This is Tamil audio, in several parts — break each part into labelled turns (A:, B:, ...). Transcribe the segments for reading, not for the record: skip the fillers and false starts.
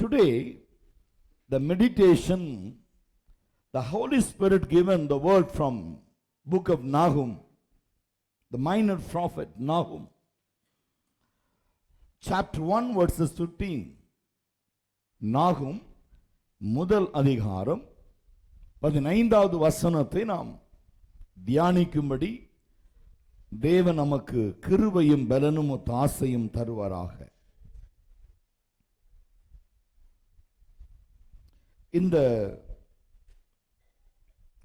A: Today, the meditation, the Holy Spirit given the word from book of Nahum, the minor prophet Nahum, chapter 1 verses 15. Nahum முதல் அதிகாரம் 15வது வசனத்தை நாம் தியானிக்கும்படி தேவன் நமக்கு கிருபையும் பலனும் தாசையும் தருவாராக. இந்த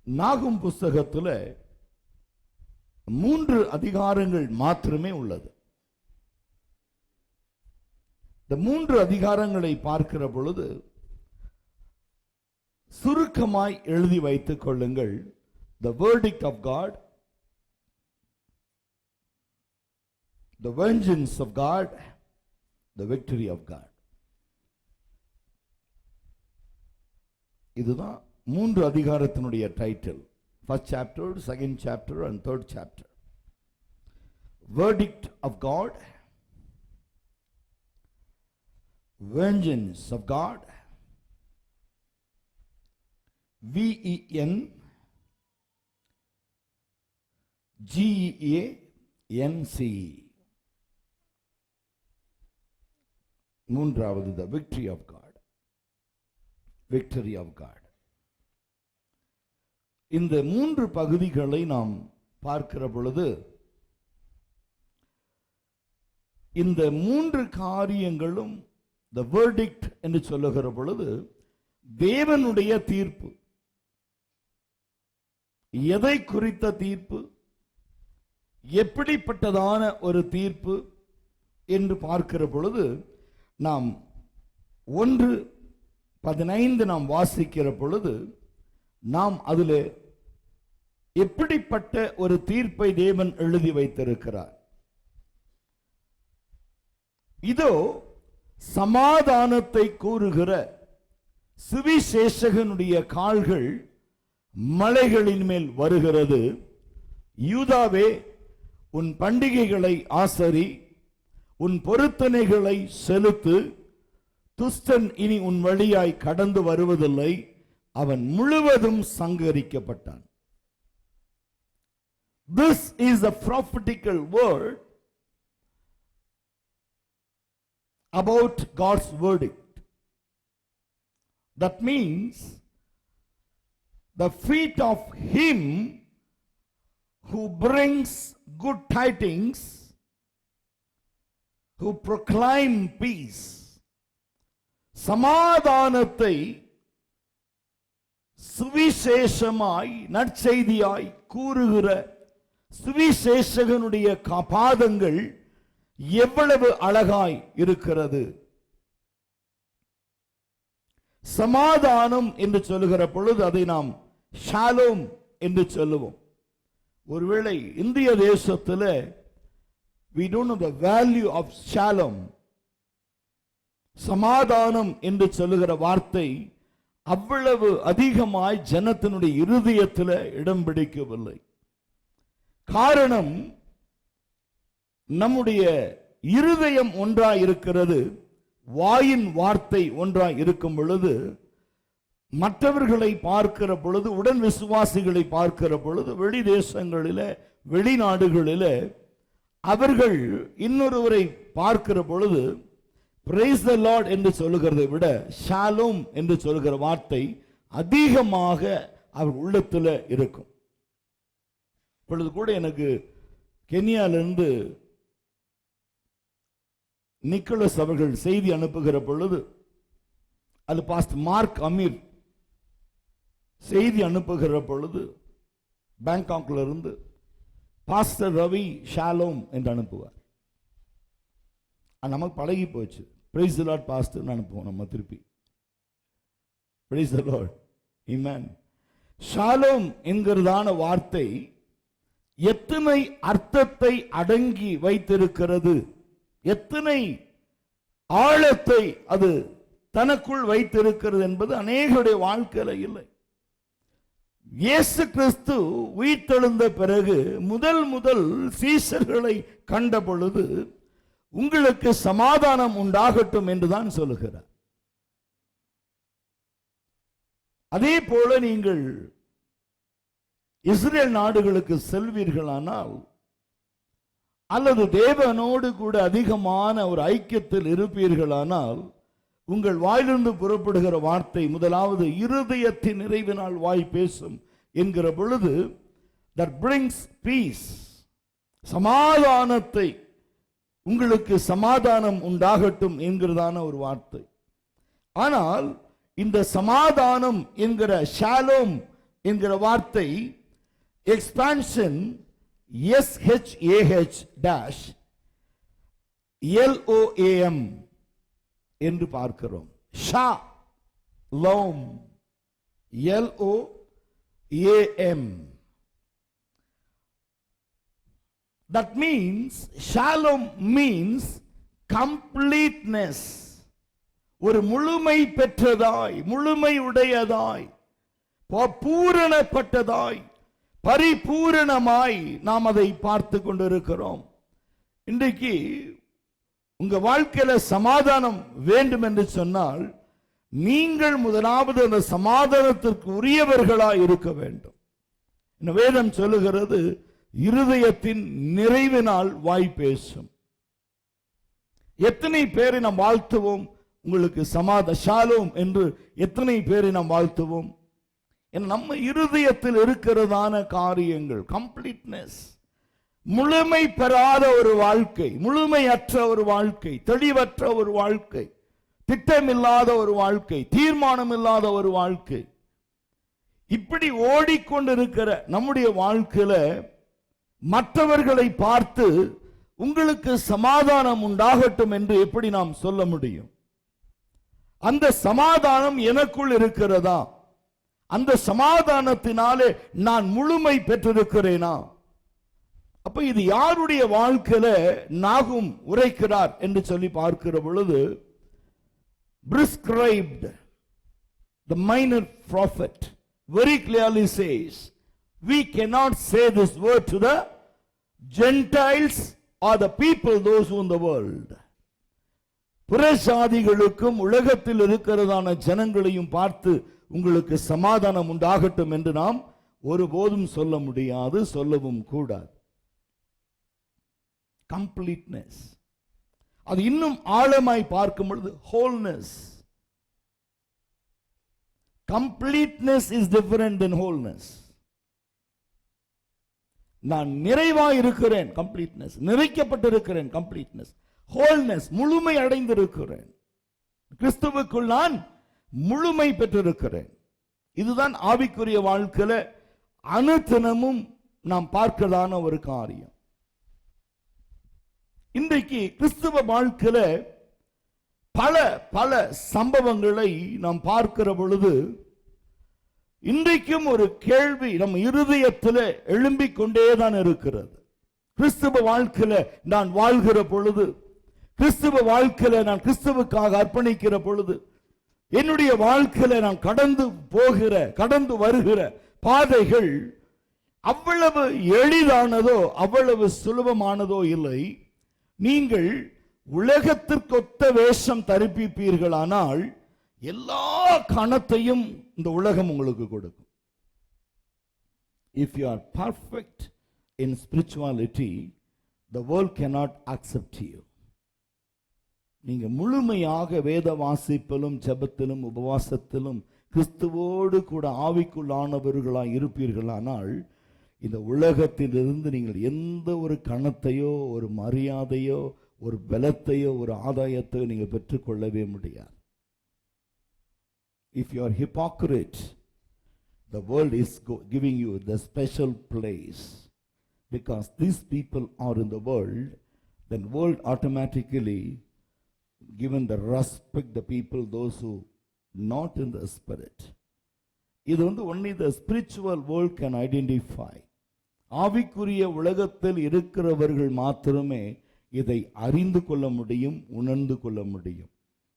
A: நாகும் புஸ்தகத்தில் 3 அதிகாரங்கள் மாத்திரமே உள்ளது. இந்த 3 அதிகாரங்களை பார்க்கிற பொழுது சுருக்கமாய் எழுதி வைத்துக் கொள்ளுங்கள். The verdict of God, the vengeance of God, the victory of God. இதுதான் 3 அதிகாரத்தினுடைய title. First chapter, second chapter and third chapter. Verdict of God, vengeance of God, VENGEANCE. மூன்றாவது the victory of God, victory of God. இந்த 3 பகுதிகளை நாம் பார்க்கிற பொழுது இந்த 3 காரியங்களும் the verdict என்று சொல்லுகிற பொழுது தேவனுடைய தீர்ப்பு. எதை குறித்த தீர்ப்பு, எப்படிப்பட்டதான ஒரு தீர்ப்பு என்று பார்க்கிற பொழுது நாம் 1:15 நாம் வாசிக்கிற பொழுது நாம் அதில் எப்படிப்பட்ட ஒரு தீர்ப்பை தேவன் எழுதி வைத்திருக்கிறார். இதோ சமாதானத்தை கூறுகிற சுவிசேஷகனுடைய கால்கள் மலைகளின் மேல் வருகிறது. யூதாவே, உன் பண்டிகைகளை ஆசரி, உன் பொருத்தனைகளை செலுத்து. துஷ்டன் இனி உன் வழியாய் கடந்து வருவதில்லை, அவன் முழுவதும் சங்கரிக்கப்பட்டான். This is a prophetical word about God's verdict. That means the feet of him who brings good tidings, who proclaim peace, சமாதானத்தை சுவிசேஷமாய் நற்செய்தியாய் கூறுகிற சுவிசேஷகனுடைய பாதங்கள் எவ்வளவு அழகாய் இருக்கிறது. சமாதானம் என்று சொல்லுகிற பொழுது அதை நாம் ஷாலோம் என்று சொல்லுவோம். ஒருவேளை இந்திய தேசத்தில் we don't know the value of shalom. சமாதானம் என்று சொல்லுகிற வார்த்தை அவ்வளவு அதிகமாய் ஜனத்தினுடைய இருதயத்தில் இடம் பிடிக்கவில்லை. காரணம், நம்முடைய இருதயம் ஒன்றாய் இருக்கிறது, வாயின் வார்த்தை ஒன்றாய் இருக்கும் பொழுது மற்றவர்களை பார்க்கிற பொழுது, உடன் விசுவாசிகளை பார்க்கிற பொழுது, வெளி தேசங்களில் வெளிநாடுகளில் அவர்கள் இன்னொருவரை பார்க்கிற பொழுது praise the Lord என்று சொல்லுகிறதை விட ஷாலோம் என்று சொல்லுகிற வார்த்தை அதிகமாக அவர் உள்ளத்தில் இருக்கும். இப்பொழுது கூட எனக்கு கென்யாவிலிருந்து நிக்கோலஸ் அவர்கள் செய்தி அனுப்புகிற பொழுது அது பாஸ்டர் மார்க் அமீர் செய்தி அனுப்புகிற பொழுது பேங்காக்ல இருந்து பாஸ்டர் ரவி ஷாலோம் என்று அனுப்புவார். நமக்கு பழகி போச்சு. பிரைஸ் தி லார்ட் பாஸ்டர் அனுப்புவோம் நம்ம திருப்பி. Price the Lord, amen. Shalom என்கிறதான வார்த்தை எத்தனை அர்த்தத்தை அடங்கி வைத்திருக்கிறது, எத்தனை ஆழத்தை அது தனக்குள் வைத்திருக்கிறது என்பது அநேகருடைய வாழ்க்கையில இல்லை. இயேசு கிறிஸ்து உயிர்த்தெழுந்த பிறகு முதல் சீஷர்களை கண்ட பொழுது உங்களுக்கு சமாதானம் உண்டாகட்டும் என்றுதான் சொல்லுகிறார். அதே போல நீங்கள் இஸ்ரேல் நாடுகளுக்கு செல்வீர்களானால், அல்லது தேவனோடு கூட அதிகமான ஒரு ஐக்கியத்தில் இருப்பீர்களானால், உங்கள் வாயிலிருந்து புறப்படுகிற வார்த்தை முதலாவது இருதயத்தின் நிறைவினால் வாய் பேசும் என்கிற பொழுது, that brings peace, சமாதானத்தை, உங்களுக்கு சமாதானம் உண்டாகட்டும் என்கிறதான ஒரு வார்த்தை. ஆனால் இந்த சமாதானம் என்கிற ஷாலோம் என்கிற வார்த்தை எக்ஸ்பான்ஷன் SHAH-LOAM என்று பார்க்கிறோம். Shah Lomb LOAM. That means, shalom means completeness. ஒரு முழுமை பெற்றதாய், முழுமை உடையதாய், பூரணப்பட்டதாய், பரிபூரணமாய் நாம் அதை பார்த்து கொண்டிருக்கிறோம். இன்றைக்கு உங்க வாழ்க்கையில சமாதானம் வேண்டும் என்று சொன்னால், நீங்கள் முதலாவது அந்த சமாதானத்திற்கு உரியவர்களாய் இருக்க வேண்டும். வேதம் சொல்லுகிறது, இருதயத்தின் நிறைவினால் வாய் பேசும். எத்தனை பேரை நாம் வாழ்த்துவோம்? உங்களுக்கு ஷாலோம் என்று எத்தனை பேரை நாம் வாழ்த்துவோம்? நம்ம இருதயத்தில் இருக்கிறதான காரியங்கள், கம்ப்ளீட்னஸ், முழுமை பெறாத ஒரு வாழ்க்கை, முழுமையற்ற ஒரு வாழ்க்கை, தெளிவற்ற ஒரு வாழ்க்கை, திட்டமில்லாத ஒரு வாழ்க்கை, தீர்மானம் இல்லாத ஒரு வாழ்க்கை, இப்படி ஓடிக்கொண்டிருக்கிற நம்முடைய வாழ்க்கையில மற்றவர்களை பார்த்து உங்களுக்கு சமாதானம் உண்டாகட்டும் என்று எப்படி நாம் சொல்ல முடியும்? அந்த சமாதானம் எனக்குள் இருக்கிறதா? அந்த சமாதானத்தினாலே நான் முழுமை பெற்றிருக்கிறேனா? அப்ப இது யாருடைய வாழ்க்கையில நாகும் உரைக்கிறார் என்று சொல்லி பார்க்கிற பொழுது, prescribed, the minor prophet very clearly says, we cannot say this word to the Gentiles or the people, those who in the world. புறஜாதிகளுக்கும் உலகத்தில் இருக்கிறதான ஜனங்களையும் பார்த்து உங்களுக்கு சமாதானம் உண்டாகட்டும் என்று நாம் ஒருபோதும் சொல்ல முடியாது, சொல்லவும் கூடாது. கம்ப்ளீட்னஸ், அது இன்னும் ஆழமாய் பார்க்கும் பொழுது wholeness. Completeness is different than wholeness. நான் நிறைவாய் இருக்கிறேன், கம்ப்ளீட்னஸ். நிறைக்கப்பட்டிருக்கிறேன், கம்ப்ளீட்னஸ். ஹோல்னஸ், முழுமை அடைந்திருக்கிறேன். கிறிஸ்துவுக்குள் நான் முழுமை பெற்றிருக்கிறேன். இதுதான் ஆவிக்குரிய வாழ்க்கையில அனுதினமும் நாம் பார்க்கிறதான ஒரு காரியம். இன்றைக்கு கிறிஸ்துவ வாழ்க்கையில பல பல சம்பவங்களை நாம் பார்க்கிற பொழுது, இன்றைக்கும் ஒரு கேள்வி நம் இருதயத்தில் எழும்பிக் கொண்டேதான் இருக்கிறது. கிறிஸ்துவ வாழ்க்கையில நான் வாழ்கிற பொழுது, கிறிஸ்துவ வாழ்க்கையில நான் கிறிஸ்துவுக்காக அர்ப்பணிக்கிற பொழுது, என்னுடைய வாழ்க்கையில நான் கடந்து வருகிற பாதைகள் அவ்வளவு எளிதானதோ அவ்வளவு சுலபமானதோ இல்லை. நீங்கள் உலகத்திற்கொத்த வேஷம் தரிப்பிப்பீர்களானால் எல்லா கணத்தையும் இந்த உலகம் உங்களுக்கு கொடுக்கும். If you are perfect in spirituality, the world cannot accept you. நீங்க முழுமையாக வேத வாசிப்பிலும் ஜெபத்திலும் உபவாசத்திலும் கிறிஸ்துவோடு கூட ஆவிக்குள்ளானவர்களாய் இருப்பீர்களானால், இந்த உலகத்திலிருந்து நீங்கள் எந்த ஒரு கணத்தையோ ஒரு மரியாதையோ ஒரு பலத்தையோ ஒரு ஆதாயத்தையோ நீங்கள் பெற்றுக்கொள்ளவே முடியாது. If you are hypocrite, the world is giving you the special place. Because these people are in the world, then world automatically given the respect the people, those who not in the spirit. இது only the spiritual world can identify. ஆவிக்குரிய உலகத்தில் இருக்கிறவர்கள் மாத்திரமே இதை அறிந்து கொள்ள முடியும், உணர்ந்து கொள்ள முடியும்.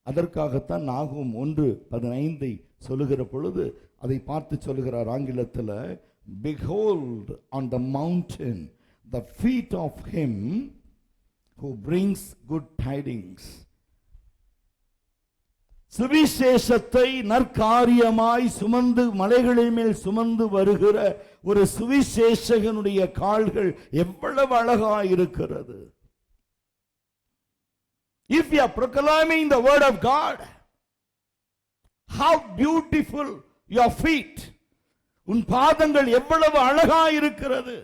A: அதற்காகத்தான் நாகும் 1:15 சொல்லுகிற பொழுது அதை பார்த்து சொல்லுகிறார் ஆங்கிலத்தில், behold on the mountain the feet of him who brings good tidings. சுவிசேஷத்தை நற்காரியமாய் சுமந்து மலைகளின் மேல் சுமந்து வருகிற ஒரு சுவிசேஷகனுடைய கால்கள் எவ்வளவு அழகாய் இருக்கிறது. If you are proclaiming the word of God, how beautiful your feet. உன் பாதங்கள் எவ்வளவு அழகாய் இருக்கிறது.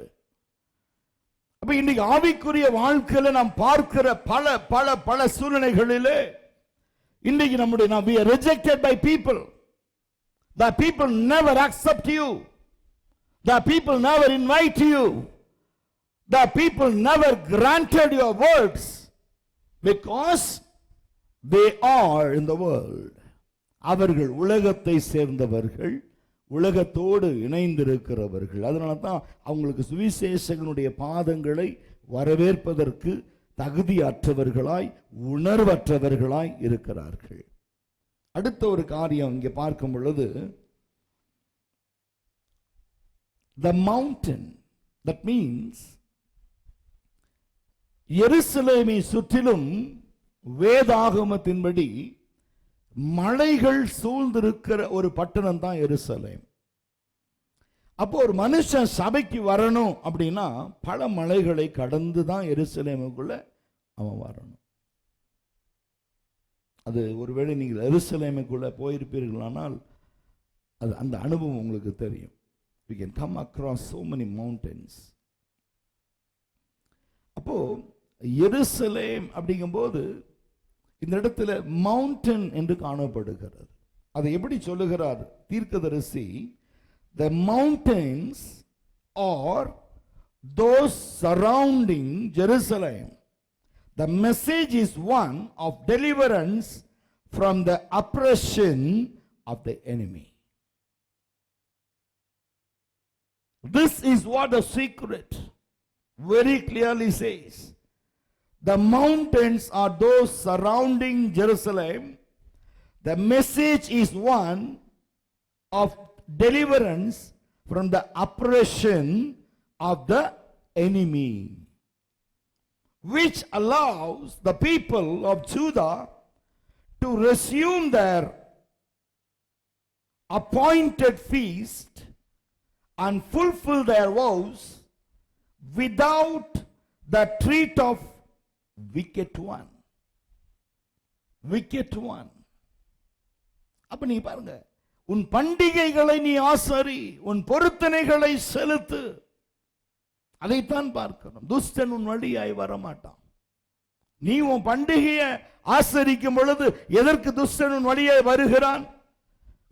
A: அப்ப இன்னைக்கு ஆவிக்குரிய வாழ்க்கையில நாம் பார்க்கிற பல பல பல சூழ்நிலைகளிலே இன்னைக்கு நம்முடைய we are rejected by people. The people never accept you. The people never invite you. The people never granted your words because they are in the world. அவர்கள் உலகத்தை சேர்ந்தவர்கள், உலகத்தோடு இணைந்திருக்கிறவர்கள். அதனால தான் அவங்களுக்கு சுவிசேஷகனுடைய பாதங்களை வரவேற்பதற்கு தகுதியற்றவர்களாய் உணர்வற்றவர்களாய் இருக்கிறார்கள். அடுத்த ஒரு காரியம் இங்கே பார்க்கும் பொழுது, the mountain, that means எருசலேமை சுற்றிலும் வேதாகமத்தின்படி மலைகள் சூழ்ந்திருக்கிற ஒரு பட்டணம் தான் எருசலேம். அப்போ ஒரு மனுஷன் சபைக்கு வரணும் அப்படின்னா பல மலைகளை கடந்து தான் எருசலேமுக்குள்ள அவன் வரணும். அது ஒருவேளை நீங்கள் எருசலேமுக்குள்ள போயிருப்பீர்களானால் அது அந்த அனுபவம் உங்களுக்கு தெரியும். We can come across so many mountains. அப்போ எருசலேம் அப்படிங்கும்போது இந்த இடத்துல மவுண்டன் என்று காணப்படுகிறது. அதை எப்படி சொல்லுகிறார் தீர்க்கதரிசி? The mountains are those surrounding Jerusalem. The message is one of deliverance from the oppression of the enemy. This is what the secret very clearly says. The mountains are those surrounding Jerusalem. The message is one of deliverance from the oppression of the enemy, which allows the people of Judah to resume their appointed feast and fulfill their vows without the threat of wicked one. Wicked one. அப்ப நீ பாருங்க, உன் பண்டிகைகளை நீ ஆசரி, உன் பொருத்தனைகளை செலுத்து. அதைத்தான் பார்க்கணும். துஷ்டன் உன் வழியாய் வரமாட்டான். நீ உன் பண்டிகையை ஆசரிக்கும் பொழுது எதற்கு துஷ்டன் உன் வழியாய் வருகிறான்?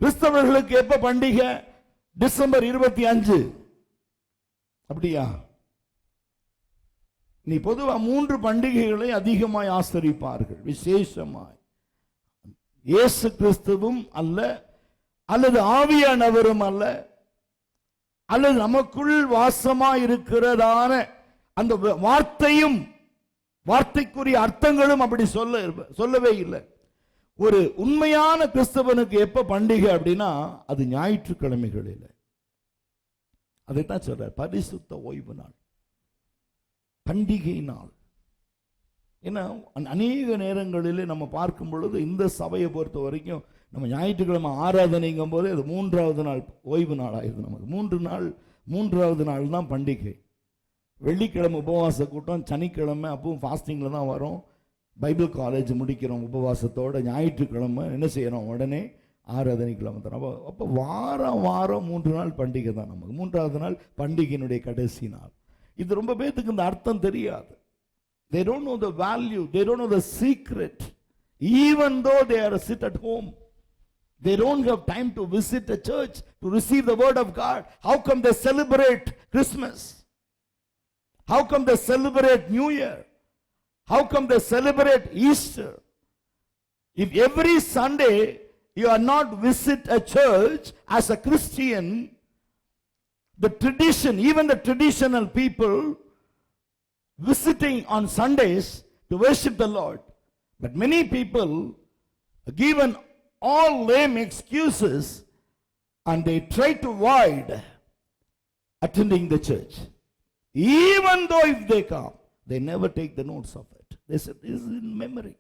A: கிறிஸ்தவர்களுக்கு எப்ப பண்டிகை? டிசம்பர் 25. அப்படியா? நீ பொதுவா 3 பண்டிகைகளை அதிகமாய் ஆசரிப்பார்கள் விசேஷமாய். இயேசு கிறிஸ்துவும் அல்ல, அல்லது ஆவியானவரும் அல்ல, அல்லது நமக்குள் வாசமாய் இருக்கிறதான அந்த வார்த்தையும் வார்த்தைக்குரிய அர்த்தங்களும் அப்படி சொல்லவே இல்லை. ஒரு உண்மையான கிறிஸ்தவனுக்கு எப்ப பண்டிகை அப்படின்னா அது ஞாயிற்றுக்கிழமைகளில். அதைத்தான் சொல்ற பரிசுத்த ஓய்வு நாள், பண்டிகை நாள். ஏன்னா அநேக நேரங்களிலே நம்ம பார்க்கும் பொழுது இந்த சபையை பொறுத்த வரைக்கும் நம்ம ஞாயிற்றுக்கிழமை ஆராதனைங்கும் போது அது 3வது நாள் ஓய்வு நாள் ஆயிடுது. நமக்கு 3வது நாள் தான் பண்டிகை. வெள்ளிக்கிழமை உபவாச கூட்டம், சனிக்கிழமை அப்பவும் ஃபாஸ்டிங்கில் தான் வரும். பைபிள் காலேஜ் முடிக்கிறோம் உபவாசத்தோட. ஞாயிற்றுக்கிழமை என்ன செய்யறோம்? உடனே ஆராதனைக்கிழமை தரோம். அப்போ வாரம் 3 நாள் பண்டிகை தான் நமக்கு. 3வது நாள் பண்டிகையினுடைய கடைசி நாள். இது ரொம்ப பேருக்கு இந்த அர்த்தம் தெரியாது. They don't know the value, they don't know the secret. Even though they are sit at home, they don't have time to visit a church to receive the word of God. How come they celebrate Christmas? How come they celebrate New Year? How come they celebrate Easter? If every Sunday you are not visit a church as a Christian, the tradition, even the traditional people visiting on Sundays to worship the Lord, but many people are given all lame excuses and they try to avoid attending the church. Even though if they come, they never take the notes of it. They say this is in memory.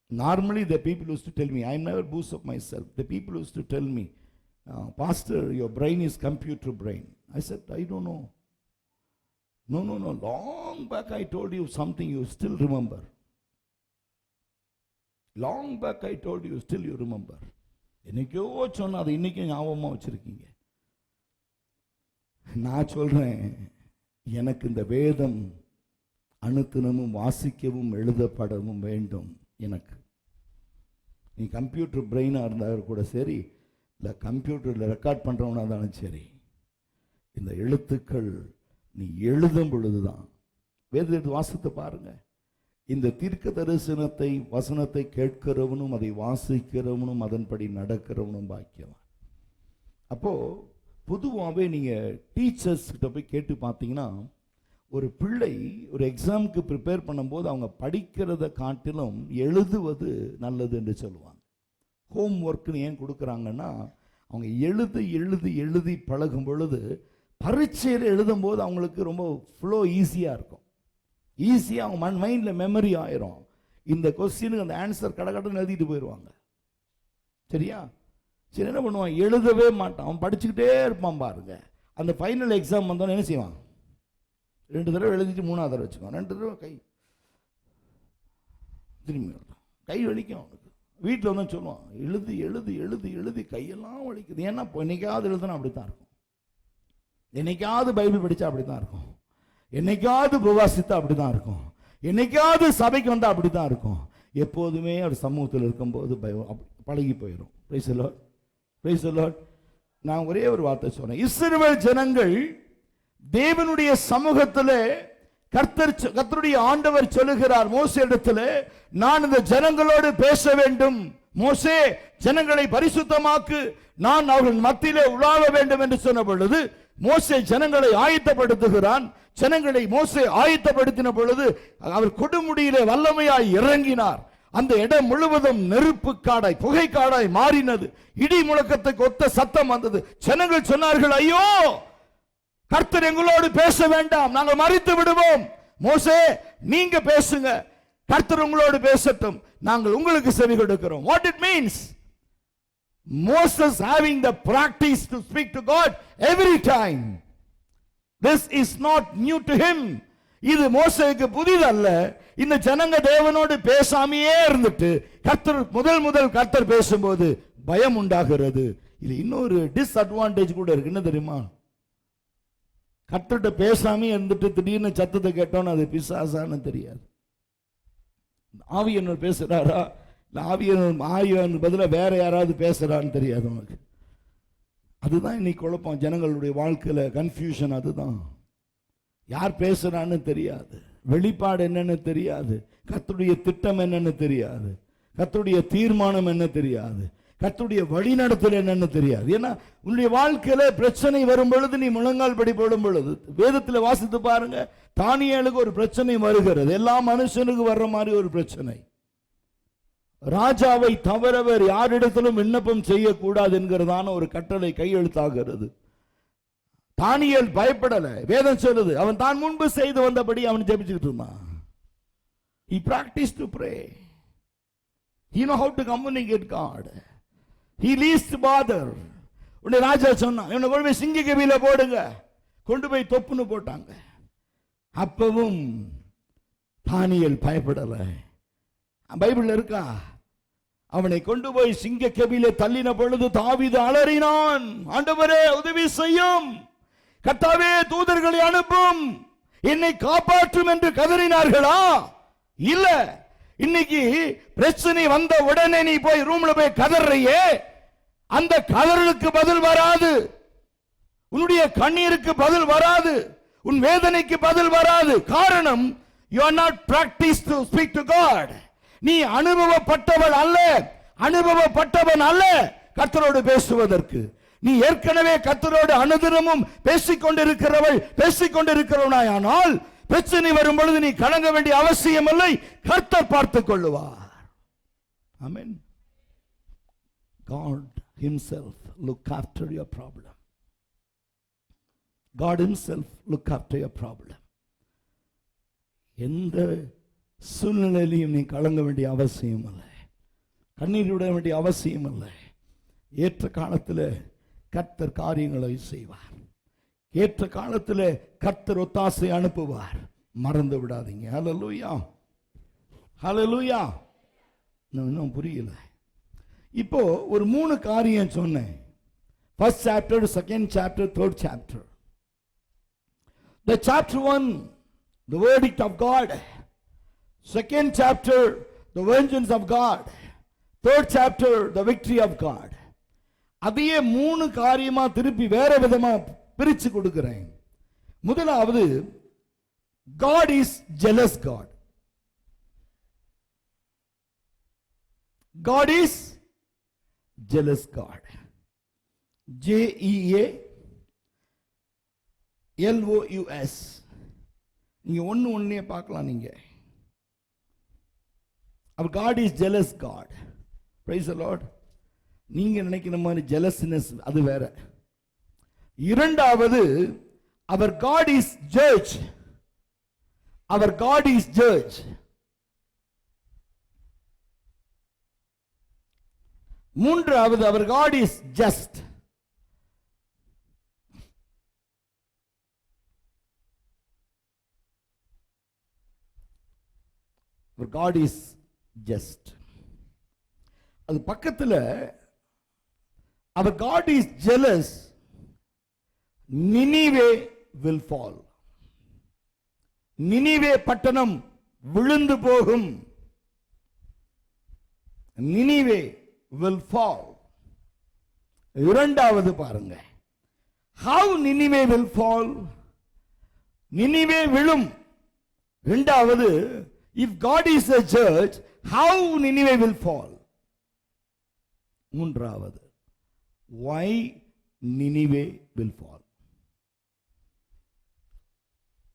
A: Normally the people used to tell me, I never boast of myself. The people used to tell me, Pastor, your brain is computer brain. I said, I don't know. No. Long back I told you something you still remember. Long back I told you still you remember. என்னைக்கோ சொன்ன அது இன்னைக்கும் ஞாபகமா வச்சிருக்கீங்க. நான் சொல்றேன், எனக்கு இந்த வேதம் அனுதினமும் வாசிக்கவும் எழுதப்படவும் வேண்டும். எனக்கு நீ கம்ப்யூட்டர் பிரெயினா இருந்தாலும் கூட சரி, இல்லை கம்ப்யூட்டரில் ரெக்கார்ட் பண்ணுறவனா இருந்தாலும் சரி, இந்த எழுத்துக்கள் நீ எழுதும் பொழுதுதான். வேதத்தை வாசித்து பாருங்க. இந்த தீர்க்க தரிசனத்தை வசனத்தை கேட்கிறவனும் அதை வாசிக்கிறவனும் அதன்படி நடக்கிறவனும் பாக்கியவான். அப்போ பொதுவாகவே நீங்க டீச்சர்ஸ் கிட்ட போய் கேட்டு பார்த்தீங்கன்னா, ஒரு பிள்ளை ஒரு எக்ஸாமுக்கு ப்ரிப்பேர் பண்ணும்போது அவங்க படிக்கிறத காட்டிலும் எழுதுவது நல்லது என்று சொல்லுவாங்க. ஹோம் ஒர்க்னு ஏன் கொடுக்குறாங்கன்னா, அவங்க எழுதி பழகும் பொழுது பரீட்சையில் எழுதும் போது அவங்களுக்கு ரொம்ப ஃப்ளோ ஈஸியாக இருக்கும். ஈஸியாக அவங்க மைண்டில் மெமரி ஆயிரும். இந்த கொஸ்டினுக்கு அந்த ஆன்சர் கடகடன்னு எழுதிட்டு போயிடுவாங்க. சரியா? சரி, என்ன பண்ணுவான்? எழுதவே மாட்டான். அவன் படிச்சுக்கிட்டே இருப்பான் பாருங்க. அந்த ஃபைனல் எக்ஸாம் வந்தோன்னு என்ன செய்வான்? 2 தடவை எழுதிட்டு 3ஆவது தடவை வச்சுக்குவான். 2 தடவை கை திரும்பி கை வலிக்கும் அவனுக்கு. வீட்டில் வந்து சொல்லுவான், எழுதி கையெல்லாம் வலிக்குது. ஏன்னா என்னைக்காவது எழுதுனா அப்படித்தான் இருக்கும். என்னைக்காவது பைபிள் படித்தா அப்படித்தான் இருக்கும். என்னைக்காவது உபவாசித்தா அப்படித்தான் இருக்கும். என்னைக்காவது சபைக்கு வந்தால் அப்படித்தான் இருக்கும். எப்போதுமே அவர் சமூகத்தில் இருக்கும்போது பழகி போயிடும். Price the Lord, price the Lord. நான் ஒரே ஒரு வார்த்தை சொன்னேன். இஸ்ரவேல் ஜனங்கள் தேவனுடைய சமூகத்தில் கர்த்தருடைய ஆண்டவர் சொல்லுகிறார் மோசே இடத்துல, நான் இந்த ஜனங்களோடு பேச வேண்டும். மோசே, ஜனங்களை பரிசுத்தமாக்கு, நான் அவர்கள் மத்தியிலே உலாவ வேண்டும் என்று சொன்ன பொழுது மோசே ஜனங்களை ஆயத்தப்படுத்துகிறான். ஜனங்களை மோசே ஆயத்தப்படுத்தின பொழுது அவர் கொடுமுடியிலே வல்லமையாய் இறங்கினார். அந்த இடம் முழுவதும் நெருப்பு காடாய் புகை காடாய் மாறினது. இடி முழக்கத்துக்கு ஒத்த சத்தம் வந்தது. ஜனங்கள் சொன்னார்கள், ஐயோ, கர்த்தர் எங்களோடு பேச வேண்டாம், நாங்கள் மரித்து விடுவோம். மோசே, நீங்க பேசுங்க, கர்த்தர் உங்களோடு பேசட்டும், நாங்கள் உங்களுக்கு செவி கொடுக்கிறோம். What it means? Moses having the practice to speak to God every time. This is not new to him. இது மோசேக்கு புதிதல்ல. இந்த ஜனங்க தேவனோடு பேசாமையே இருந்துட்டு முதல் கர்த்தர் பேசும்போது பயம் உண்டாகிறது. இது இன்னொரு டிஸ்அட்வான்டேஜ் கூட இருக்கு. என்ன தெரியுமா? கர்த்தர்கிட்ட பேசாமே இருந்துட்டு திடீர்னு சத்தத்தை கேட்டோன்னு அது பிசாசான்னு தெரியாது. ஆவியனர் பேசுறாரா, ஆவியனுக்கு பதிலாக வேற யாராவது பேசுறான்னு தெரியாது உனக்கு. அதுதான் இன்னைக்கு குழப்பம் ஜனங்களுடைய வாழ்க்கையில, கன்ஃபியூஷன். அதுதான், யார் பேசுறான்னு தெரியாது, வெளிப்பாடு என்னன்னு தெரியாது, கர்த்தருடைய திட்டம் என்னன்னு தெரியாது, கர்த்தருடைய தீர்மானம் என்ன தெரியாது, கர்த்தருடைய வழிநடத்தல் என்னன்னு தெரியாது. ஏன்னா உன்னுடைய வாழ்க்கையில பிரச்சனை வரும் பொழுது, நீ முழங்கால் படி போடும் பொழுது, வேதத்தில் வாசித்து பாருங்க, தானியேலுக்கு ஒரு பிரச்சனை வருகிறது. எல்லா மனுஷனுக்கு வர்ற மாதிரி ஒரு பிரச்சனை. ராஜாவை தவிரவர் யாரிடத்திலும் விண்ணப்பம் செய்யக்கூடாது என்கிறதான ஒரு கட்டளை கையெழுத்தாகிறது. தானியேல் பயப்படல. வேதம் சொல்லுது, அவன் தான் முன்பு செய்து வந்தபடி அவன் ஜெபிச்சுக்கிட்டு இருந்தான். He practiced to pray. He know how to communicate God. He least bother. உடனே ராஜா சொன்னான், இவனை கொண்டு போய் சிங்க கபில போடுங்க. கொண்டு போய் தொப்புன்னு போட்டாங்க. அப்பவும் தானியேல் பயப்படல. பைபிள் இருக்கா? அவனை கொண்டு போய் சிங்க கபில தள்ளின பொழுது தாவீது அலறினான், ஆண்டவரே உதவி செய்யும், கர்த்தாவே தூதர்களை அனுப்பும், என்னை காப்பாற்றும் என்று கதறினார்களா? இல்ல. இன்னைக்கு பிரச்சனை வந்த உடனே நீ போய் ரூம்ல போய் கதறியே, அந்த கதறலுக்கு பதில் வராது, உன்னுடைய கண்ணீருக்கு பதில் வராது, உன் வேதனைக்கு பதில் வராது. காரணம், you are not practiced to speak to God. நீ அனுபவப்பட்டவன் அல்ல கர்த்தரோடு பேசுவதற்கு. நீ ஏற்கனவே கர்த்தரோடு அனுதினமும் பேசிக்கொண்டிருக்கிறவனாயானால் பிரச்சனை வரும் பொழுது நீ கலங்க வேண்டிய அவசியம் இல்லை, கர்த்தர் பார்த்துக் கொள்ளுவார். ஆமென். God himself look after your problem. God himself look after your problem. எந்த சூழ்நிலையிலும் நீ கலங்க வேண்டிய அவசியம் இல்லை. கண்ணீர் விட வேண்டிய அவசியம் இல்லை. ஏற்ற காலத்தில் கர்த்தர் காரியங்களை செய்வார். ஏற்ற காலத்தில் கர்த்தர் ஒத்தாசை அனுப்புவார். மறந்து விடாதீங்க. ஹல்லேலூயா, ஹல்லேலூயா. இன்னும் புரியல. இப்போ ஒரு 3 காரியம் சொன்னேன். First chapter, second chapter, third chapter. The chapter 1, the verdict of God. Second chapter, the vengeance of God. Third chapter, the victory of God. அதையே 3 காரியமா திருப்பி வேற விதமா பிரிச்சு கொடுக்கிறேன். முதலாவது, God is jealous God. God is jealous God. JEALOUS. நீங்க ஒண்ணே பார்க்கலாம். நீங்க அவர் God is jealous God. Praise the Lord. நீங்க நினைக்கிற மாதிரி jealousness அது வேற. இரண்டாவது, அவர் God is judge. Our God is judge. மூன்றாவது, அவர் God is just. Our God is just. அது பக்கத்தில் அவர் God is jealous. Nineveh will fall. Nineveh பட்டணம் விழுந்து போகும். Nineveh will fall. இரண்டாவது பாருங்க, how Nineveh will fall. Nineveh விழும். இரண்டாவது, if God is a judge, how Nineveh will fall. மூன்றாவது, why Nineveh will fall.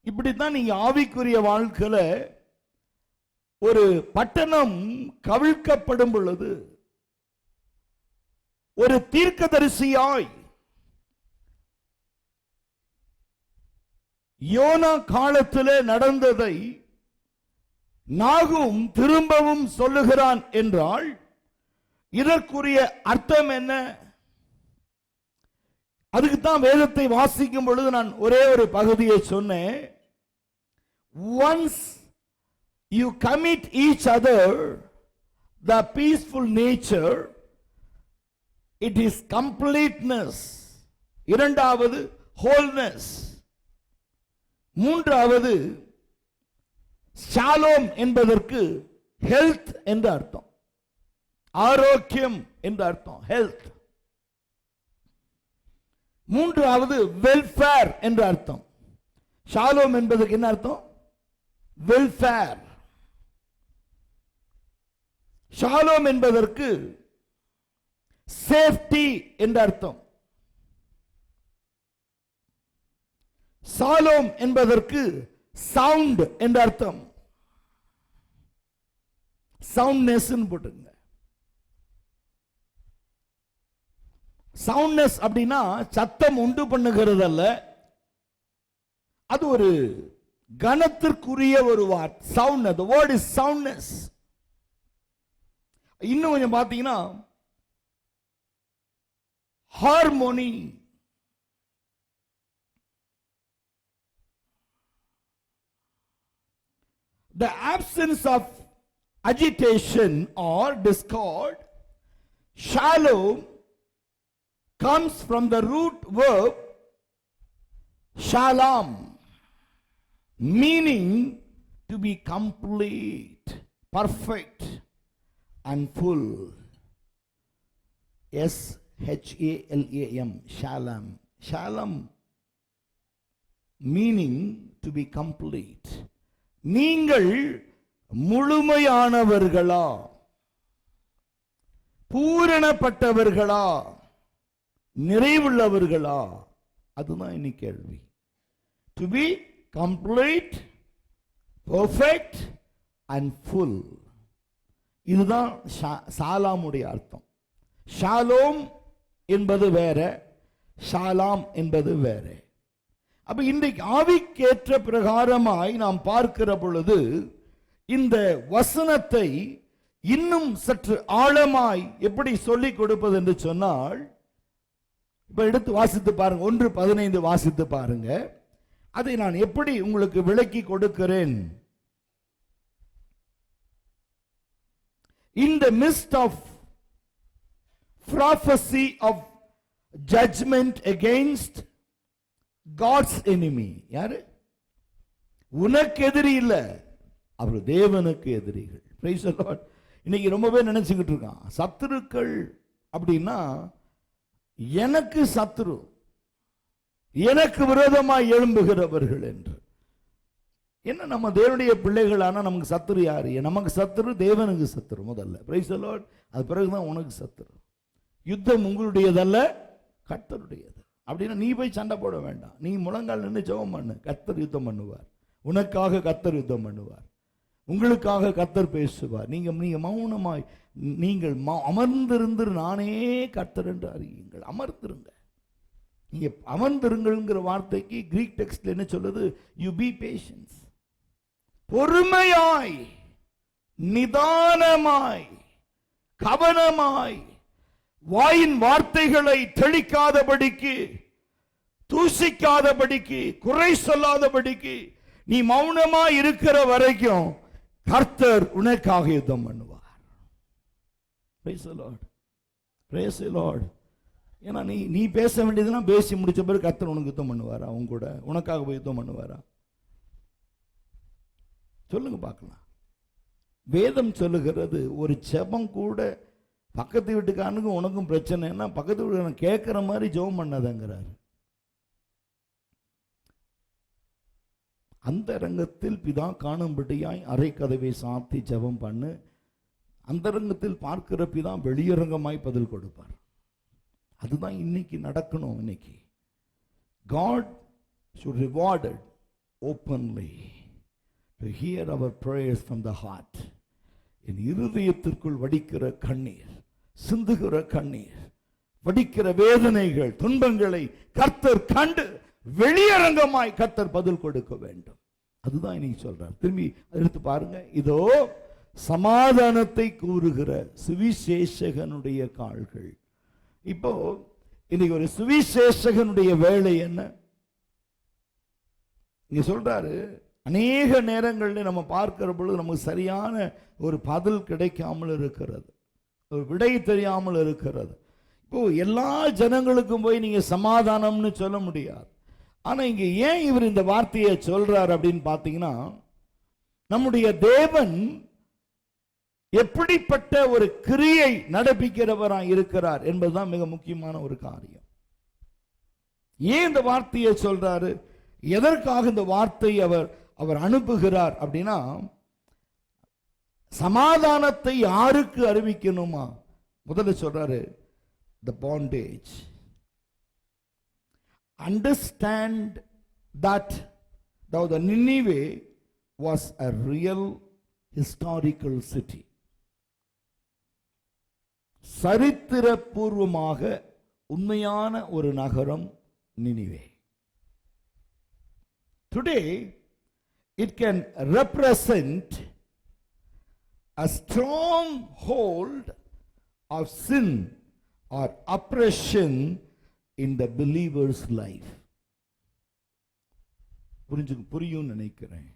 A: இப்படித்தான் நீங்க ஆவிக்குரிய வாழ்க்கையில ஒரு பட்டணம் கவிழ்க்கப்படும் பொழுது, ஒரு தீர்க்கதரிசியாய் யோனா காலத்திலே நடந்ததை நாகும் திரும்பவும் சொல்லுகிறான் என்றால் இதற்குரிய அர்த்தம் என்ன? அதுக்குத்தான் வேதத்தை வாசிக்கும் பொழுது நான் ஒரே ஒரு பகுதியை சொன்னேன். Once you commit each other the peaceful nature, it is completeness. இரண்டாவது wholeness. மூன்றாவது ஷாலோம் என்பதற்கு ஹெல்த் என்ற அர்த்தம், ஆரோக்கியம் என்ற அர்த்தம், ஹெல்த். மூன்றாவது வெல்ஃபேர் என்ற அர்த்தம். ஷாலோம் என்பதற்கு என்ன அர்த்தம்? வெல்ஃபேர். ஷாலோம் என்பதற்கு சேஃப்டி என்ற அர்த்தம். சாலோம் என்பதற்கு சவுண்ட் என்ற அர்த்தம். சவுண்ட்னஸ் போட்டுங்க. சவுண்ட்னஸ் அப்படின்னா சத்தம் உண்டு பண்ணுகிறது அல்ல, அது ஒரு கனத்திற்குரிய ஒரு வார்த்தை. Sound, the word is soundness. இன்னும் கொஞ்சம் பார்த்தீங்கன்னா harmony, the absence of agitation or discord. Shalom comes from the root verb shalom, meaning to be complete, perfect and full. S-H-A-L-A-M, shalom. Shalom meaning to be complete. நீங்கள் முழுமையானவர்களா, பூரணப்பட்டவர்களா, நிறைவுள்ளவர்களா? அதுதான் இன்னைக்கு கேள்வி. To be complete, perfect and full. இதுதான் சாலாமுடைய அர்த்தம். ஷாலோம் என்பது வேற, ஷாலாம் என்பது வேற. அப்ப இன்றைக்கு ஆவிக்கேற்ற பிரகாரமாய் நாம் பார்க்கிற பொழுது இந்த வசனத்தை இன்னும் சற்று ஆழமாய் எப்படி சொல்லிக் கொடுப்பது என்று சொன்னால், இப்ப எடுத்து வாசித்து பாருங்க, 1:15 வாசித்து பாருங்க. அதை நான் எப்படி உங்களுக்கு விளக்கி கொடுக்கிறேன். In the midst of prophecy of judgment against God's enemy, யாரு? உனக்கு எதிரி இல்ல, அவர் தேவனுக்கு எதிரிகள். Praise the Lord. இன்னைக்கு ரொம்ப பேர் நினைச்சுக்கிட்டு இருக்கான், சத்துருக்கள் அப்படின்னா எனக்கு சத்துரு, எனக்கு விரோதமாய் எழும்புகிறவர்கள் என்று. என்ன, நம்ம தேவனுடைய பிள்ளைகளானா நமக்கு சத்துரு யாரு? நமக்கு சத்துரு தேவனுக்கு சத்துரு முதல்ல. Price the Lord. அது பிறகுதான் உனக்கு சத்துரு. யுத்தம் உங்களுடையதல்ல, கர்த்தருடையது. அப்படின்னா நீ போய் சண்டை போட வேண்டாம், நீ முழங்கால் நின்று ஜெபம் பண்ணு, கர்த்தர் யுத்தம் பண்ணுவார். உனக்காக கர்த்தர் யுத்தம் பண்ணுவார், உங்களுக்காக கர்த்தர் பேசுவார். நீங்க மௌனமாய் நீங்கள் அமர்ந்திருந்து நானே கர்த்தர் என்று அறியுங்கள். அமர்ந்திருங்க. நீங்க அமர்ந்திருங்கிற வார்த்தைக்கு கிரீக் டெக்ஸ்ட்ல என்ன சொல்லுது? You be patience. பொறுமையாய், நிதானமாய், கவனமாய், வாயின் வார்த்தைகளை தெளிக்காதபடிக்கு, தூசிக்காதபடிக்கு, குறை சொல்லாதபடிக்கு நீ மௌனமாய் இருக்கிற வரைக்கும் கர்த்தர் உனக்காக யுத்தம் பண்ணுவார். Praise the Lord. Praise the Lord. ஏன்னா நீ பேச வேண்டியதுலாம் பேசி முடிச்ச பிறகு கர்த்தர் உனக்கு யுத்தம் பண்ணுவாரா? அவங்க கூட உனக்காக போய் யுத்தம் பண்ணுவாரா? சொல்லுங்க பார்க்கலாம். வேதம் சொல்லுகிறது, ஒரு ஜெபம் கூட பக்கத்து வீட்டுக்காரனுக்கு உனக்கும் பிரச்சனைன்னா பக்கத்து வீட்டுக்காரன் கேட்கிற மாதிரி ஜெபம் பண்ணாதங்கிறாரு. அந்த ரங்கத்தில் பிதா காணும்படியாய் அரை கதவை சாத்தி ஜெபம் பண்ணு. அந்த ரங்கத்தில் பார்க்கிற பிதா வெளியரங்கமாய் பதில் கொடுப்பார். அதுதான் இன்னைக்கு நடக்கணும். இன்னைக்கு God should reward it openly to hear our prayers from the heart. என் இருதயத்திற்குள் வடிக்கிற கண்ணீர், சிந்துகிற கண்ணீர், வடிக்கிற வேதனைகள், துன்பங்களை கர்த்தர் கண்டு வெளியரங்கமாய் கர்த்தர் பதில் கொடுக்க வேண்டும். அதுதான் இன்னைக்கு சொல்றார். திரும்பி எடுத்து பாருங்க. இதோ சமாதானத்தை கூறுகிற சுவிசேஷகனுடைய கால்கள். இப்போ இன்னைக்கு ஒரு சுவிசேஷகனுடைய வேலை என்ன? இங்க சொல்றாரு, அநேக நேரங்களில் நம்ம பார்க்கிற பொழுது நமக்கு சரியான ஒரு பதில் கிடைக்காமல் இருக்கிறது, ஒரு விடை தெரியாமல் இருக்கிறது. இப்போ எல்லா ஜனங்களுக்கும் போய் நீங்க சமாதானம்னு சொல்ல முடியாது. ஆனா இங்க ஏன் இவர் இந்த வார்த்தையை சொல்றார் அப்படின்னு பாத்தீங்கன்னா, நம்முடைய தேவன் எப்படிப்பட்ட ஒரு கிரியை நடப்பிக்கிறவராய் இருக்கிறார் என்பதுதான் மிக முக்கியமான ஒரு காரியம். ஏன் இந்த வார்த்தையை சொல்றாரு? எதற்காக இந்த வார்த்தை அவர் அனுப்புகிறார் அப்படின்னா, சமாதானத்தை யாருக்கு அறிவிக்கணுமா? முதல்ல சொல்றாரு, the bondage. Understand that the Nineveh was a real historical city. சரித்திரபூர்வமாக உண்மையான ஒரு நகரம் Nineveh. Today it can represent a strong hold of sin or oppression in the believer's life. புரியும் நினைக்கிறேன்.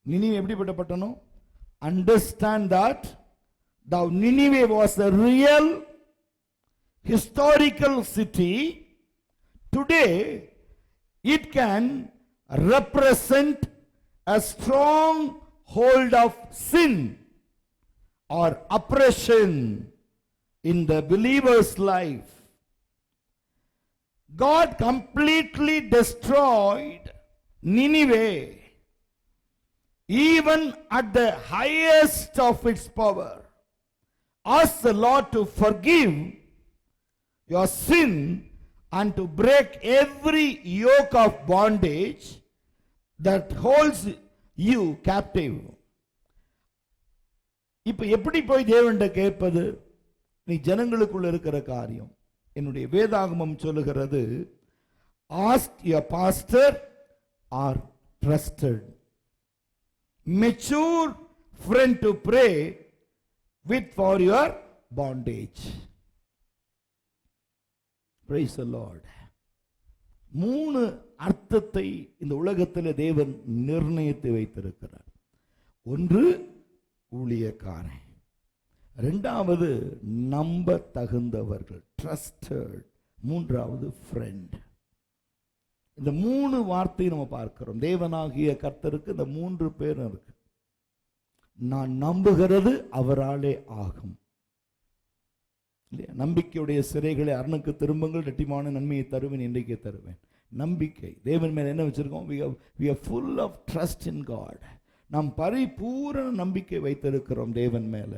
A: நினிவே எப்படிப்பட்ட பட்டணம்? Understand that the Nineveh was a real historical city. Today it can represent a strong hold of sin or oppression in the believer's life. God completely destroyed Nineveh, even at the highest of its power. Ask the Lord to forgive your sin and to break every yoke of bondage that holds you captive. இப்ப எப்படி போய் தேவன்கிட்ட கேட்பது? நீ ஜனங்களுக்குள்ள இருக்கிற காரியம். என்னுடைய வேதாகமம் சொல்லுகிறது, ask your pastor or trusted mature friend to pray with for your bondage. Praise the Lord. 3 அர்த்தத்தை இந்த உலகத்தில் தேவன் நிர்ணயித்து வைத்திருக்கிறார். ஒன்று ஊழியக்காரன், இரண்டாவது நம்ப தகுந்தவர்கள், ட்ரஸ்டட், மூன்றாவது ஃப்ரெண்ட். இந்த 3 வார்த்தையை நம்ம பார்க்கிறோம். தேவனாகிய கர்த்தருக்கு இந்த 3 பேர் இருக்கு. நான் நம்புகிறது அவராலே ஆகும். நம்பிக்கையுடைய சிறைகளை அருணுக்கு திரும்புங்கள், இரட்டிப்பான நன்மையை தருவேன், இன்றைக்கே தருவேன். நம்பிக்கை தேவன் மேல என்ன வச்சிருக்கோம்? we are full of trust in God. நாம் பரிபூரண நம்பிக்கை வைத்திருக்கிறோம் தேவன் மேல.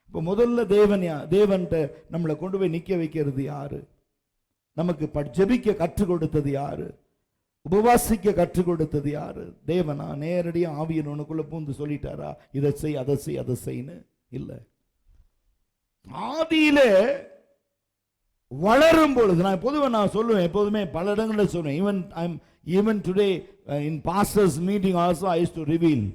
A: இப்போ முதல்ல தேவன்கிட்ட நம்மளை கொண்டு போய் நிக்க வைக்கிறது யாரு? நமக்கு ஜெபிக்க கற்றுக் கொடுத்தது யாரு? உபவாசிக்க கற்றுக் கொடுத்தது யாரு? தேவனா? நேரடியா ஆவியின் உனக்குள்ள பூந்து சொல்லிட்டாரா இதை செய் அதை செய் அதை செய்யு? இல்ல. ஆதியிலே வளரும் பொழுது நான் பொதுவாக சொல்லுவேன், எப்போதுமே பல இடங்களில் சொல்லுவேன், even today in pastors meeting also I used to reveal.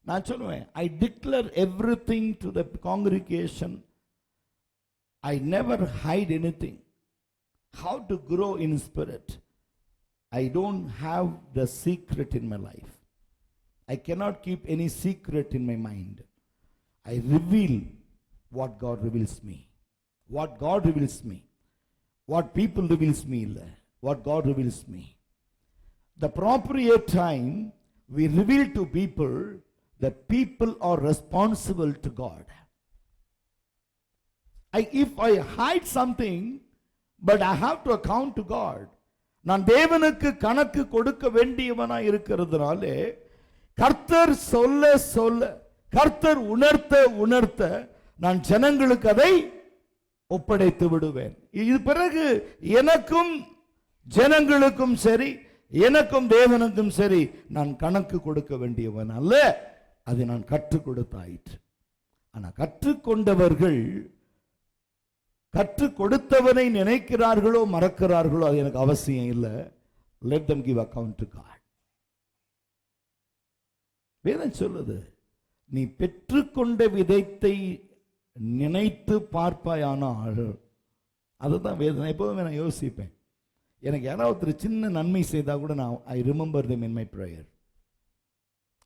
A: நான் சொல்லுவேன், I declare everything to the congregation. I never hide anything. How to grow in spirit. I don't have the secret in my life. I cannot keep any secret in my mind. I reveal what God reveals me. What God reveals me. What people reveals me. What God reveals me. The appropriate time we reveal to people, the people are responsible to God. If I hide something, but I have to account to God. நான் தேவனுக்கு கணக்கு கொடுக்க வேண்டியவனா இருக்கிறதுனாலே கர்த்தர் சொல்ல சொல்ல, கர்த்தர் உணர்த்த உணர்த்த நான் ஜனங்களுக்கு அதை ஒப்படைத்து விடுவேன். இது பிறகு எனக்கும் ஜனங்களுக்கும் சரி, எனக்கும் தேவனுக்கும் சரி நான் கணக்கு கொடுக்க வேண்டியவன் அல்ல. அதை நான் கற்றுக் கொடுத்தாயிற்று. ஆனா கற்றுக்கொண்டவர்கள் கற்றுக் கொடுத்தவனை நினைக்கிறார்களோ மறக்கிறார்களோ அது எனக்கு அவசியம் இல்லை. Let them give account to God. வேதம் சொல்லுது, நீ பெற்றுக்கொண்ட விதத்தை நினைத்து பார்ப்பாயானால், அதுதான் வேதம். எப்போதுமே நான் யோசிப்பேன், எனக்கு யாராவது ஒரு சின்ன நன்மை செய்தா கூட நான் I remember them in my prayer.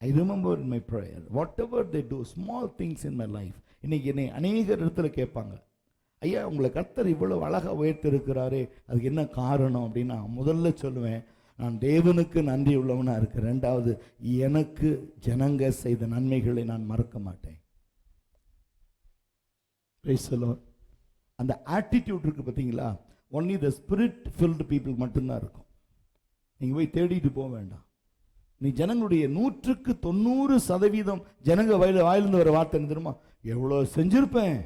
A: I remember in my prayer whatever they do, small things in my life. இன்னைக்கு என்னை அநேக இடத்துல கேட்பாங்க, ஐயா உங்களை கர்த்தர் இவ்வளவு அழகா உயர்த்திருக்கிறாரே அதுக்கு என்ன காரணம் அப்படின்னா, முதல்ல சொல்லுவேன், நான் தேவனுக்கு நன்றி உள்ளவனா இருக்கேன். ரெண்டாவது, எனக்கு ஜனங்க செய்த நன்மைகளை நான் மறக்க மாட்டேன். அந்த ஆட்டிடியூட் இருக்கு பார்த்தீங்களா, only the spirit field people மட்டும்தான் இருக்கும். நீங்க போய் தேடிட்டு போக வேண்டாம். நீ ஜனங்களுடைய 100% ஜனங்க வாயிலிருந்து வர வார்த்தை என்ன தெரியுமா? எவ்வளோ செஞ்சிருப்பேன்,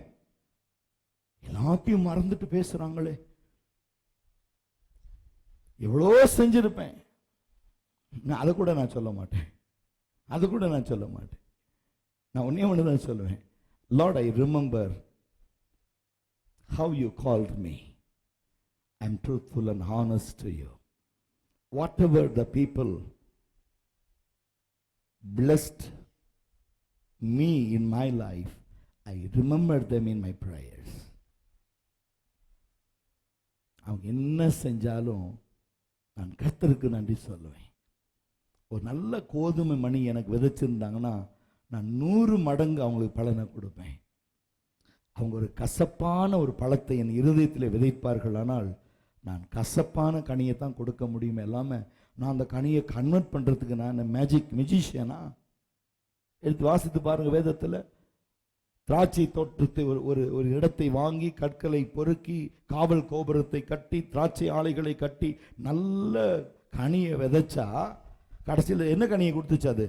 A: எல்லாத்தையும் மறந்துட்டு பேசுறாங்களே, எவ்வளோ செஞ்சிருப்பேன். அதை கூட நான் சொல்ல மாட்டேன். நான் ஒன்னே ஒண்ணுதான் சொல்லுவேன், Lord I remember how you called me. I'm truthful and honest to you. Whatever the people blessed me in my life, I remember them in my prayers. அவங்க என்ன செஞ்சாலும் நான் கர்த்தருக்கு நன்றி சொல்லுவேன். ஒரு நல்ல கோதுமை மணி எனக்கு விதைச்சிருந்தாங்கன்னா நான் 100 மடங்கு அவங்களுக்கு பலனை கொடுப்பேன். அவங்க ஒரு கசப்பான ஒரு பழத்தை என் இருதயத்தில் விதைப்பார்கள், ஆனால் நான் கசப்பான கனியை தான் கொடுக்க முடியுமே இல்லாமல் நான் அந்த கனியை கன்வெர்ட் பண்ணுறதுக்கு நான் மெஜிஷியனா? எடுத்து வாசித்து பாருங்க வேதத்தில். திராட்சை தோட்டத்தை ஒரு இடத்தை வாங்கி கற்களை பொறுக்கி காவல் கோபுரத்தை கட்டி திராட்சை ஆலைகளை கட்டி நல்ல கனியை விதைச்சா கடைசியில் என்ன கனியை கொடுத்துச்சு? அது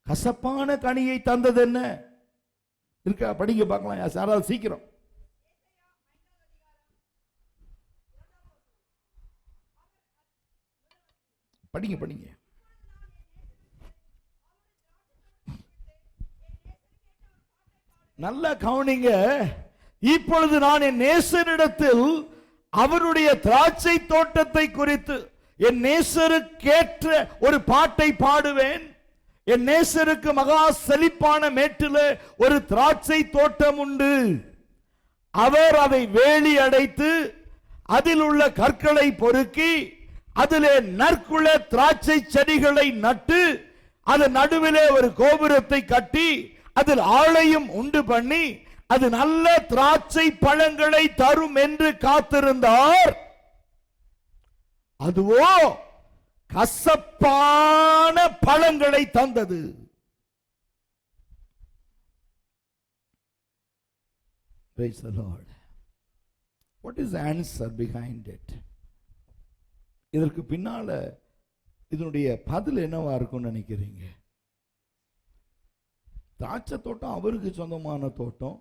A: கசப்பான கனியை தந்தது. என்ன இருக்கா? படிங்க பார்க்கலாம் யாராவது சீக்கிரம். படிங்க. நல்ல கவனிங்க. இப்பொழுது நான் என் நேசரிடத்தில் அவருடைய திராட்சை தோட்டத்தை குறித்து என் நேசருக்கேற்ற ஒரு பாட்டை பாடுவேன். என் நேசருக்கு மகா செழிப்பான மேட்டிலே ஒரு திராட்சை தோட்டம் உண்டு. அவர் அதை வேலி அடைத்து அதில் உள்ள கற்களை பொறுக்கி அதிலே நற்குல திராட்சை செடிகளை நட்டு அது நடுவிலே ஒரு கோபுரத்தை கட்டி அதில் ஆளையும் உண்டு பண்ணி அது நல்ல திராட்சை பழங்களை தரும் என்று காத்திருந்தார். அதுவோ கசப்பான பழங்களை தந்தது. Praise the Lord. What is the answer behind it? இதற்கு பின்னால இதனுடைய பதில் என்னவா இருக்கும்னு நினைக்கிறீங்க? திராட்சை தோட்டம் அவருக்கு சொந்தமான தோட்டம்.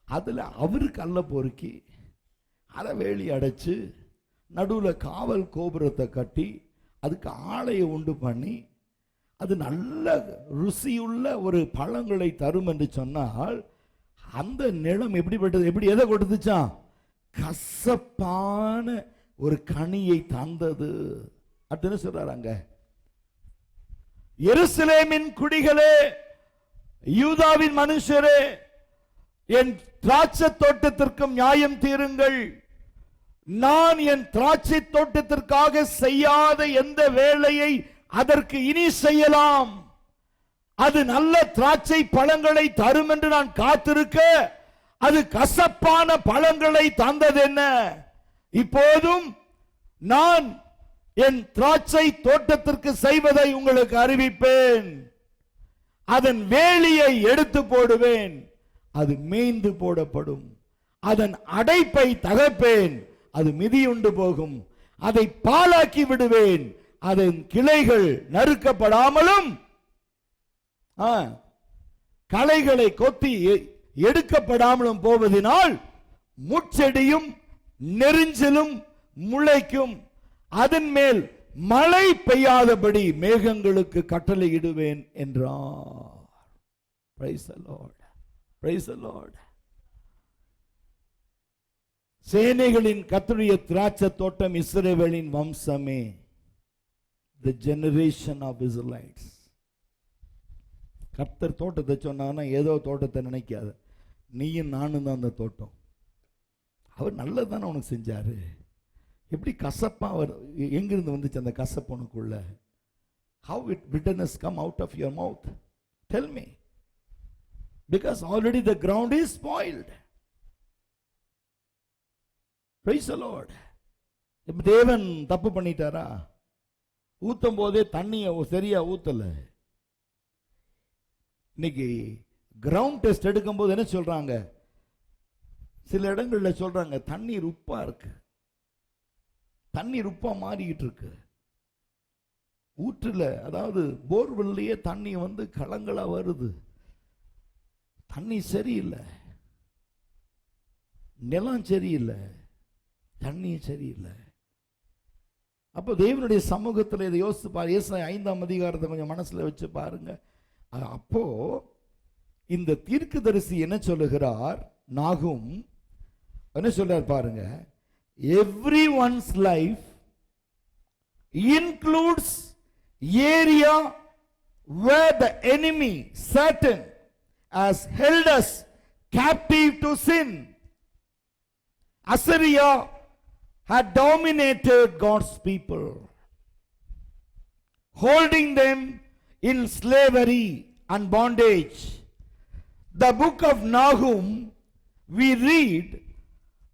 A: அதுல அவருக்கு அல்ல பொறுக்கி அதை வேலி அடைச்சு நடுவில் காவல் கோபுரத்தை கட்டி அதுக்கு ஆலையை உண்டு பண்ணி அது நல்ல ருசியுள்ள ஒரு பழங்களை தரும் என்று சொன்னால் அந்த நிலம் எப்படிப்பட்டது? எப்படி எதை கொடுத்துச்சான்? கசப்பான ஒரு கனியை தந்தது. அப்படின்னு சொல்றாங்க, எருசலேமின் குடிகளே, யூதாவின் மனுஷரே, என் திராட்சை தோட்டத்திற்கும் நியாயம் தீருங்கள். நான் என் திராட்சை தோட்டத்திற்காக செய்யாத எந்த வேலையை அதற்கு இனி செய்யலாம்? அது நல்ல திராட்சை பழங்களை தரும் என்று நான் காத்திருக்க அது கசப்பான பழங்களை தந்தது என்ன? இப்போதும் நான் என் திராட்சை தோட்டத்திற்கு செய்வதை உங்களுக்கு அறிவிப்பேன். அதன் வேலியை எடுத்து போடுவேன், அது மேய்ந்து போடப்படும். அதன் அடைப்பை தகர்ப்பேன், அது மிதியுண்டு போகும். அதை பாலாக்கி விடுவேன், அதன் கிளைகள் நறுக்கப்படாமலும் களைகளை கொத்தி எடுக்கப்படாமலும் போவதினால் முட்செடியும் நெரிஞ்சலும் முளைக்கும். அதன் மேல் மழை பெய்யாதபடி மேகங்களுக்கு கட்டளையிடுவேன் என்றார். Praise the Lord. Praise the Lord. சேனைகளின் கர்த்தருடைய திராட்சை தோட்டம் இஸ்ரவேலின் வம்சமே. The generation of Israelites. கர்த்தர் தோட்டத்தை சொன்னா ஏதோ தோட்டத்தை நினைக்காத, நீயும் நானும் தான் அந்த தோட்டம். அவர் நல்லதானே உனக்கு செஞ்சாரு. எப்படி கசப்பா அவர் எங்கிருந்து வந்துச்சு அந்த கசப்பு உனக்குள்ள? How it bitterness come out of your mouth? Tell me. Because already the ground is spoiled. Praise the Lord. இப்ப தேவன் தப்பு பண்ணிட்டாரா? ஊத்தும் போதே தண்ணிய சரியா ஊத்தல. இன்னைக்கு கிரவுண்ட் டெஸ்ட் எடுக்கும் போது என்ன சொல்றாங்க? சில இடங்கள்ல சொல்றாங்க தண்ணீர் உப்பா இருக்கு, தண்ணீர் உப்பா மாறிக்கிட்டு இருக்கு. ஊற்றுல, அதாவது போர்வெல்லையே தண்ணி வந்து கலங்களா வருது. தண்ணி சரியில்லை, நிலம் சரியில்லை, தண்ணி சரியில்லை. அப்போ தேவனுடைய சமூகத்தில் இதை யோசிச்சு பாரு. ஏசாயா 5ஆம் அதிகாரத்தை கொஞ்சம் மனசுல வச்சு பாருங்க. அப்போ இந்த தீர்க்கதரிசி என்ன சொல்லுகிறார்? நாகும் என்ன சொல்றார் பாருங்க. Everyone's life includes area where the enemy Satan has held us captive to sin. Assyria had dominated God's people, holding them in slavery and bondage. The book of Nahum, we read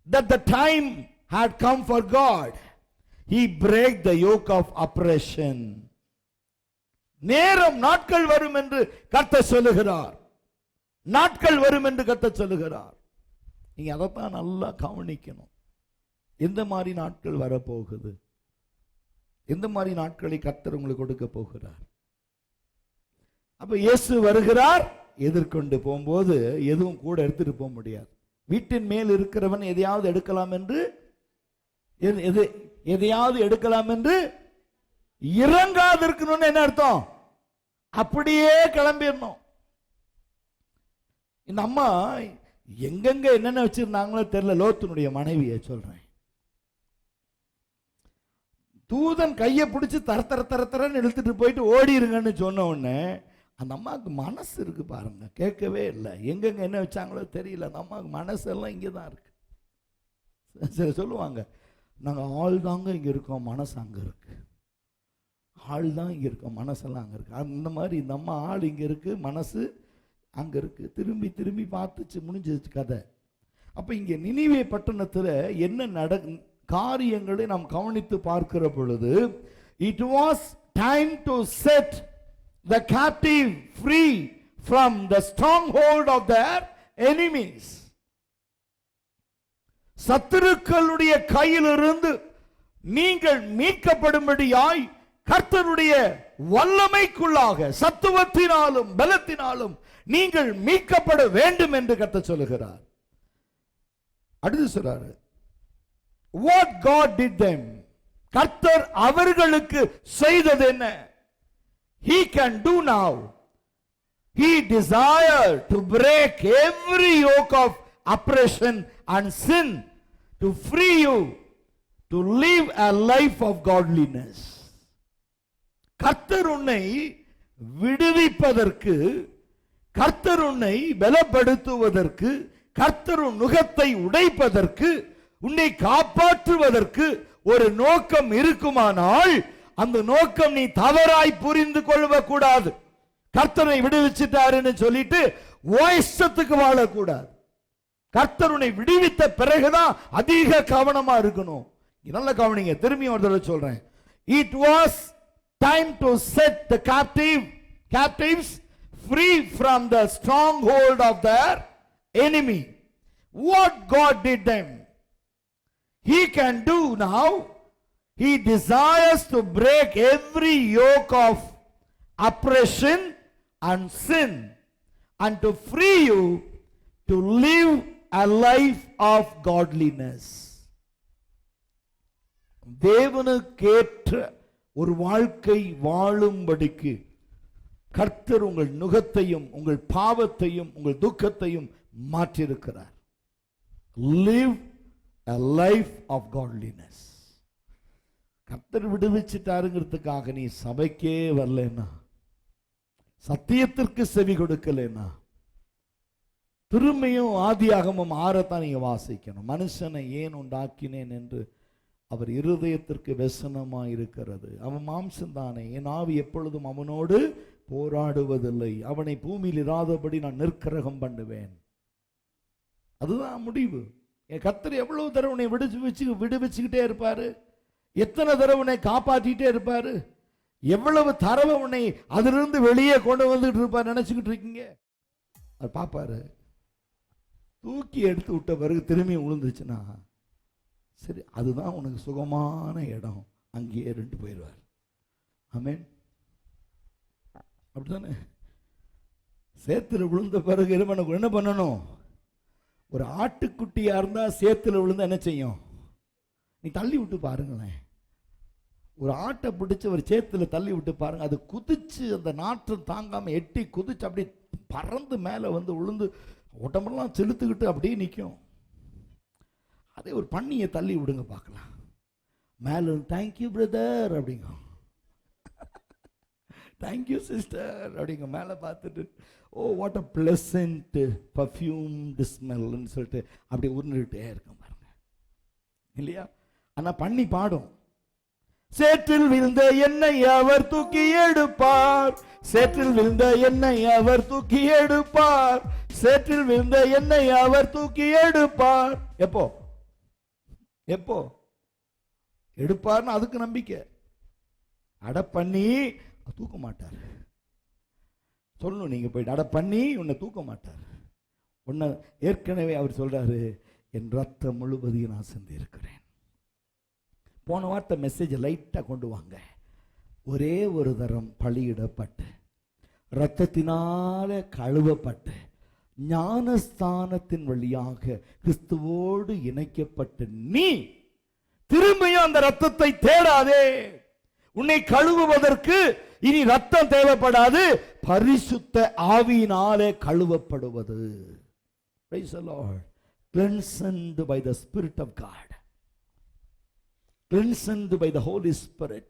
A: that the time had come for God. He break the yoke of oppression. நேரம் நாட்கள் வரும் என்று கர்த்தர் சொல்லுகிறார். நாட்கள் வரும் என்று கர்த்தர் சொல்லுகிறார். நீங்க அதைத்தான் நல்லா கவனிக்கணும். எந்த மாதிரி நாட்கள் வரப்போகுது, எந்த மாதிரி நாட்களை கர்த்தர் உங்களுக்கு கொடுக்க போகிறார். அப்ப இயேசு வருகிறார். எதிர்கொண்டு போகும்போது எதுவும் கூட எடுத்துட்டு போக முடியாது. வீட்டின் மேல் இருக்கிறவன் எதையாவது எடுக்கலாம் என்று எதையாவது எடுக்கலாம் என்று இறங்காது இருக்கணும்னு என்ன அர்த்தம்? அப்படியே கிளம்பிடணும். இந்த அம்மா எங்கெங்க என்னென்ன வச்சிருந்தாங்களோ தெரியல. லோத்தினுடைய மனைவியை சொல்றேன். தூதன் கையை பிடிச்சி தரன்னு இழுத்துட்டு போயிட்டு ஓடிருங்கன்னு சொன்ன உடனே அந்த அம்மாவுக்கு மனசு இருக்கு பாருங்க, கேட்கவே இல்லை. எங்கெங்க என்ன வச்சாங்களோ தெரியல, அந்த அம்மாவுக்கு மனசு எல்லாம் இங்கே தான் இருக்கு. சரி சொல்லுவாங்க, நாங்கள் ஆள் தாங்க இங்கே இருக்கோம், மனசு அங்கே இருக்கு. ஆள் தான் இங்கே இருக்கோம், மனசெல்லாம் அங்கே இருக்கு. அந்த மாதிரி இந்த அம்மா ஆள் இங்கே இருக்கு, மனசு அங்கே இருக்கு. திரும்பி திரும்பி பார்த்துச்சு, முடிஞ்சிச்சு கதை. அப்போ இங்கே நினிவே பட்டணத்தில் என்ன காரியங்களை நாம் கவனித்து பார்க்கிற பொழுது, it was time to set the captive free from the stronghold of their enemies. சத்துருக்களுடைய கையிலிருந்து நீங்கள் மீட்கப்படும்படியாய் கர்த்தருடைய வல்லமைக்குள்ளாக சத்துவத்தினாலும் பலத்தினாலும் நீங்கள் மீட்கப்பட வேண்டும் என்று கர்த்தர் சொல்லுகிறார். அடுத்து சொல்றாரு, what God did them, கர்த்தர் அவர்களுக்கு செய்தது என்ன? He can do now. He desired to break every yoke of oppression and sin, to free you to live a life of godliness. கர்த்தர் உன்னை விடுவிப்பதற்கு, கர்த்தர் உன்னை பலப்படுத்துவதற்கு, கர்த்தர் உன் நுகத்தை உடைப்பதற்கு, உன்னை காப்பாற்றுவதற்கு ஒரு நோக்கம் இருக்குமானால் அந்த நோக்கம் நீ தவறாய் புரிந்து கொள்ள கூடாது. கர்த்தரை விடுவிச்சிட்டாருன்னு சொல்லிட்டு இஷ்டத்துக்கு வாழக்கூடாது. கர்த்தருனை விடுவித்த பிறகுதான் அதிக கவனமா இருக்கணும். நல்ல கவனிங்க, திரும்பி ஒரு தடவை சொல்றேன். It was time to set the captives free from the stronghold of their enemy. What God did them, He can do now. He desires to break every yoke of oppression and sin and to free you to live a life of godliness. தேவனுக்கேற்ற ஒரு வாழ்க்கை வாழும்படிக்கு கர்த்தர் உங்கள் நுகத்தையும் உங்கள் பாவத்தையும் உங்கள் துக்கத்தையும் மாற்றியிருக்கிறார். Live a life of godliness. கர்த்தர் விடுவிச்சிட்டாருங்கிறதுக்காக நீ சபைக்கே வரலன்னா, சத்தியத்திற்கு செவி கொடுக்கலன்னா, திரும்பியும் ஆதியாகமம் 6 நீங்க வாசிக்கணும். மனுஷனை ஏன் உண்டாக்கினேன் என்று அவர் இருதயத்திற்கு வெசனமாய் இருக்கிறது. அவன் மாம்சம் தானே, என் ஆவி எப்பொழுதும் அவனோடு போராடுவதில்லை. அவனை பூமியில் இராதபடி நான் நிற்கிரகம் பண்ணுவேன். அதுதான் முடிவு. என் கர்த்தர் எவ்வளவு தடவை உன்னை விடுவிச்சுக்கிட்டே இருப்பாரு, எத்தனை தடவை உன்னை காப்பாற்றிட்டே இருப்பாரு, எவ்வளவு தடவை உன்னை அதிலிருந்து வெளியே கொண்டு வந்துட்டு இருப்பார் நினைச்சுக்கிட்டு இருக்கீங்க. அது பாப்பாரு. தூக்கி எடுத்து விட்ட பிறகு திரும்பி விழுந்துச்சுன்னா சரி, அதுதான் உனக்கு சுகமான இடம், அங்கேயே ரெண்டு போயிடுவார். ஆமென். அப்படித்தானே? சேத்துல விழுந்த பிறகு என்ன பண்ணணும்? ஒரு ஆட்டுக்குட்டியா இருந்தா சேத்துல விழுந்தா என்ன செய்யும்? நீ தள்ளி விட்டு பாருங்களேன். ஒரு ஆட்டை பிடிச்சு ஒரு சேத்துல தள்ளி விட்டு பாருங்க, அது குதிச்சு அந்த நாற்றம் தாங்காம எட்டி குதிச்சு அப்படி பறந்து மேல வந்து விழுந்து உடம்பெல்லாம் செலுத்துக்கிட்டு அப்படியே நிற்கும். அதே ஒரு பண்ணியை தள்ளி விடுங்க பார்க்கலாம், மேல தேங்க்யூ பிரதர் அப்படிங்க, தேங்க்யூ சிஸ்டர் அப்படிங்க, மேலே பார்த்துட்டு oh what a pleasant perfumed ஸ்மெல்னு சொல்லிட்டு அப்படி உருண்டுகிட்டே இருக்கும் பாருங்க, இல்லையா? ஆனால் பண்ணி பாடும், சேற்றில் விழுந்த எண்ணெய் அவர் தூக்கி எடுப்பார், சேற்றில் விழுந்த எண்ணெய் அவர் தூக்கி எடுப்பார், சேற்றில் விழுந்த எண்ணெய் அவர் தூக்கி எடுப்பார். எப்போ எப்போ எடுப்பார்னு அதுக்கு நம்பிக்கை. அட பண்ணி தூக்க மாட்டார். சொல்லணும் நீங்க போயிட்டு, அட பண்ணி உன்னை தூக்க மாட்டார். உன்னை ஏற்கனவே அவர் சொல்றாரு, என் ரத்தம் முழுவதையும் நான் சிந்தி இருக்கிறேன். போன வார்த்தை மெசேஜ் லைட்டா கொண்டு வாங்க. ஒரே ஒரு தரம் பலியிடப்பட்டு இரத்தத்தினால கழுவப்பட்டு ஞானஸ்தானத்தின் வழியாக கிறிஸ்துவோடு இணைக்கப்பட்ட நீ திரும்பியும் அந்த ரத்தத்தை தேடாதே. உன்னை கழுவுவதற்கு இனி ரத்தம் தேவைப்படாது, பரிசுத்த ஆவியினாலே கழுவப்படுவது. Praise the Lord. Cleansed by the Spirit of God. cleansed by the Holy Spirit.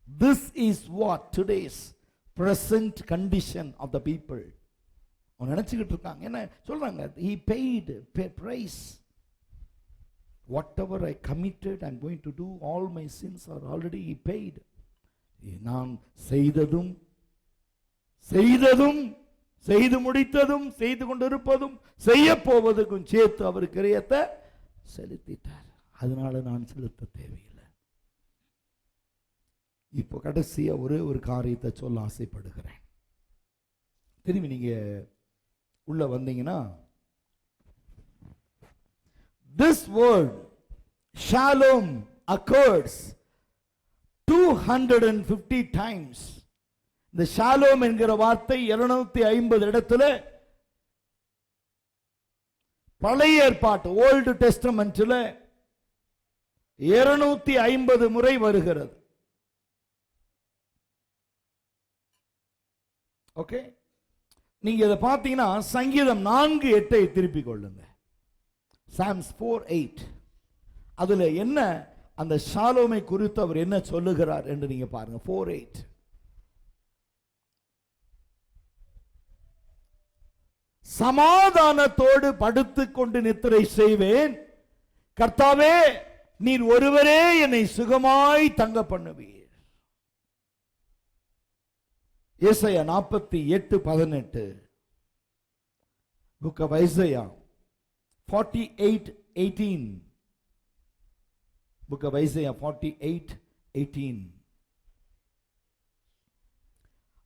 A: This is what today's present condition of the people. அவங்க நினைச்சுக்கிட்டு இருக்காங்க, என்ன சொல்றாங்க? He paid price. Whatever I committed, I'm going to do. All my sins are already he paid. நான் செய்ததும் செய்து முடித்ததும் செய்து கொண்டிருப்பதும் செய்ய போவதுக்கும் சேர்த்து அவர் கிரியத்தை செலுத்திட்டார். அதனால நான் செலுத்த தேவையில்லை. இப்போ கடைசியா ஒரே ஒரு காரியத்தை சொல்ல ஆசைப்படுகிறேன். திரும்பி நீங்க உள்ள வந்தீங்கன்னா, this word shalom occurs 250 times. இந்த ஷாலோம் என்கிற வார்த்தை 250 இடத்துல பழைய ஏற்பாட்டு ஓல்டு டெஸ்டமென்ட்ல 250 முறை வருகிறது. ஓகே, நீங்க இதை பார்த்தீங்கன்னா சங்கீதம் 4:8 திருப்பிக் கொள்ளுங்க. Psalms 4:8 அதுல என்ன அந்த ஷாலோமை குறித்து அவர் என்ன சொல்லுகிறார் என்று நீங்க பாருங்க. 4:8 சமாதானத்தோடு படுத்துக்கொண்டு நித்திரை செய்வேன், கர்த்தாவே நீர் ஒருவரே என்னை சுகமாய் தங்க பண்ணுவீர். ஏசாயா 48:18 Book of Isaiah 48:18 Book of Isaiah 48:18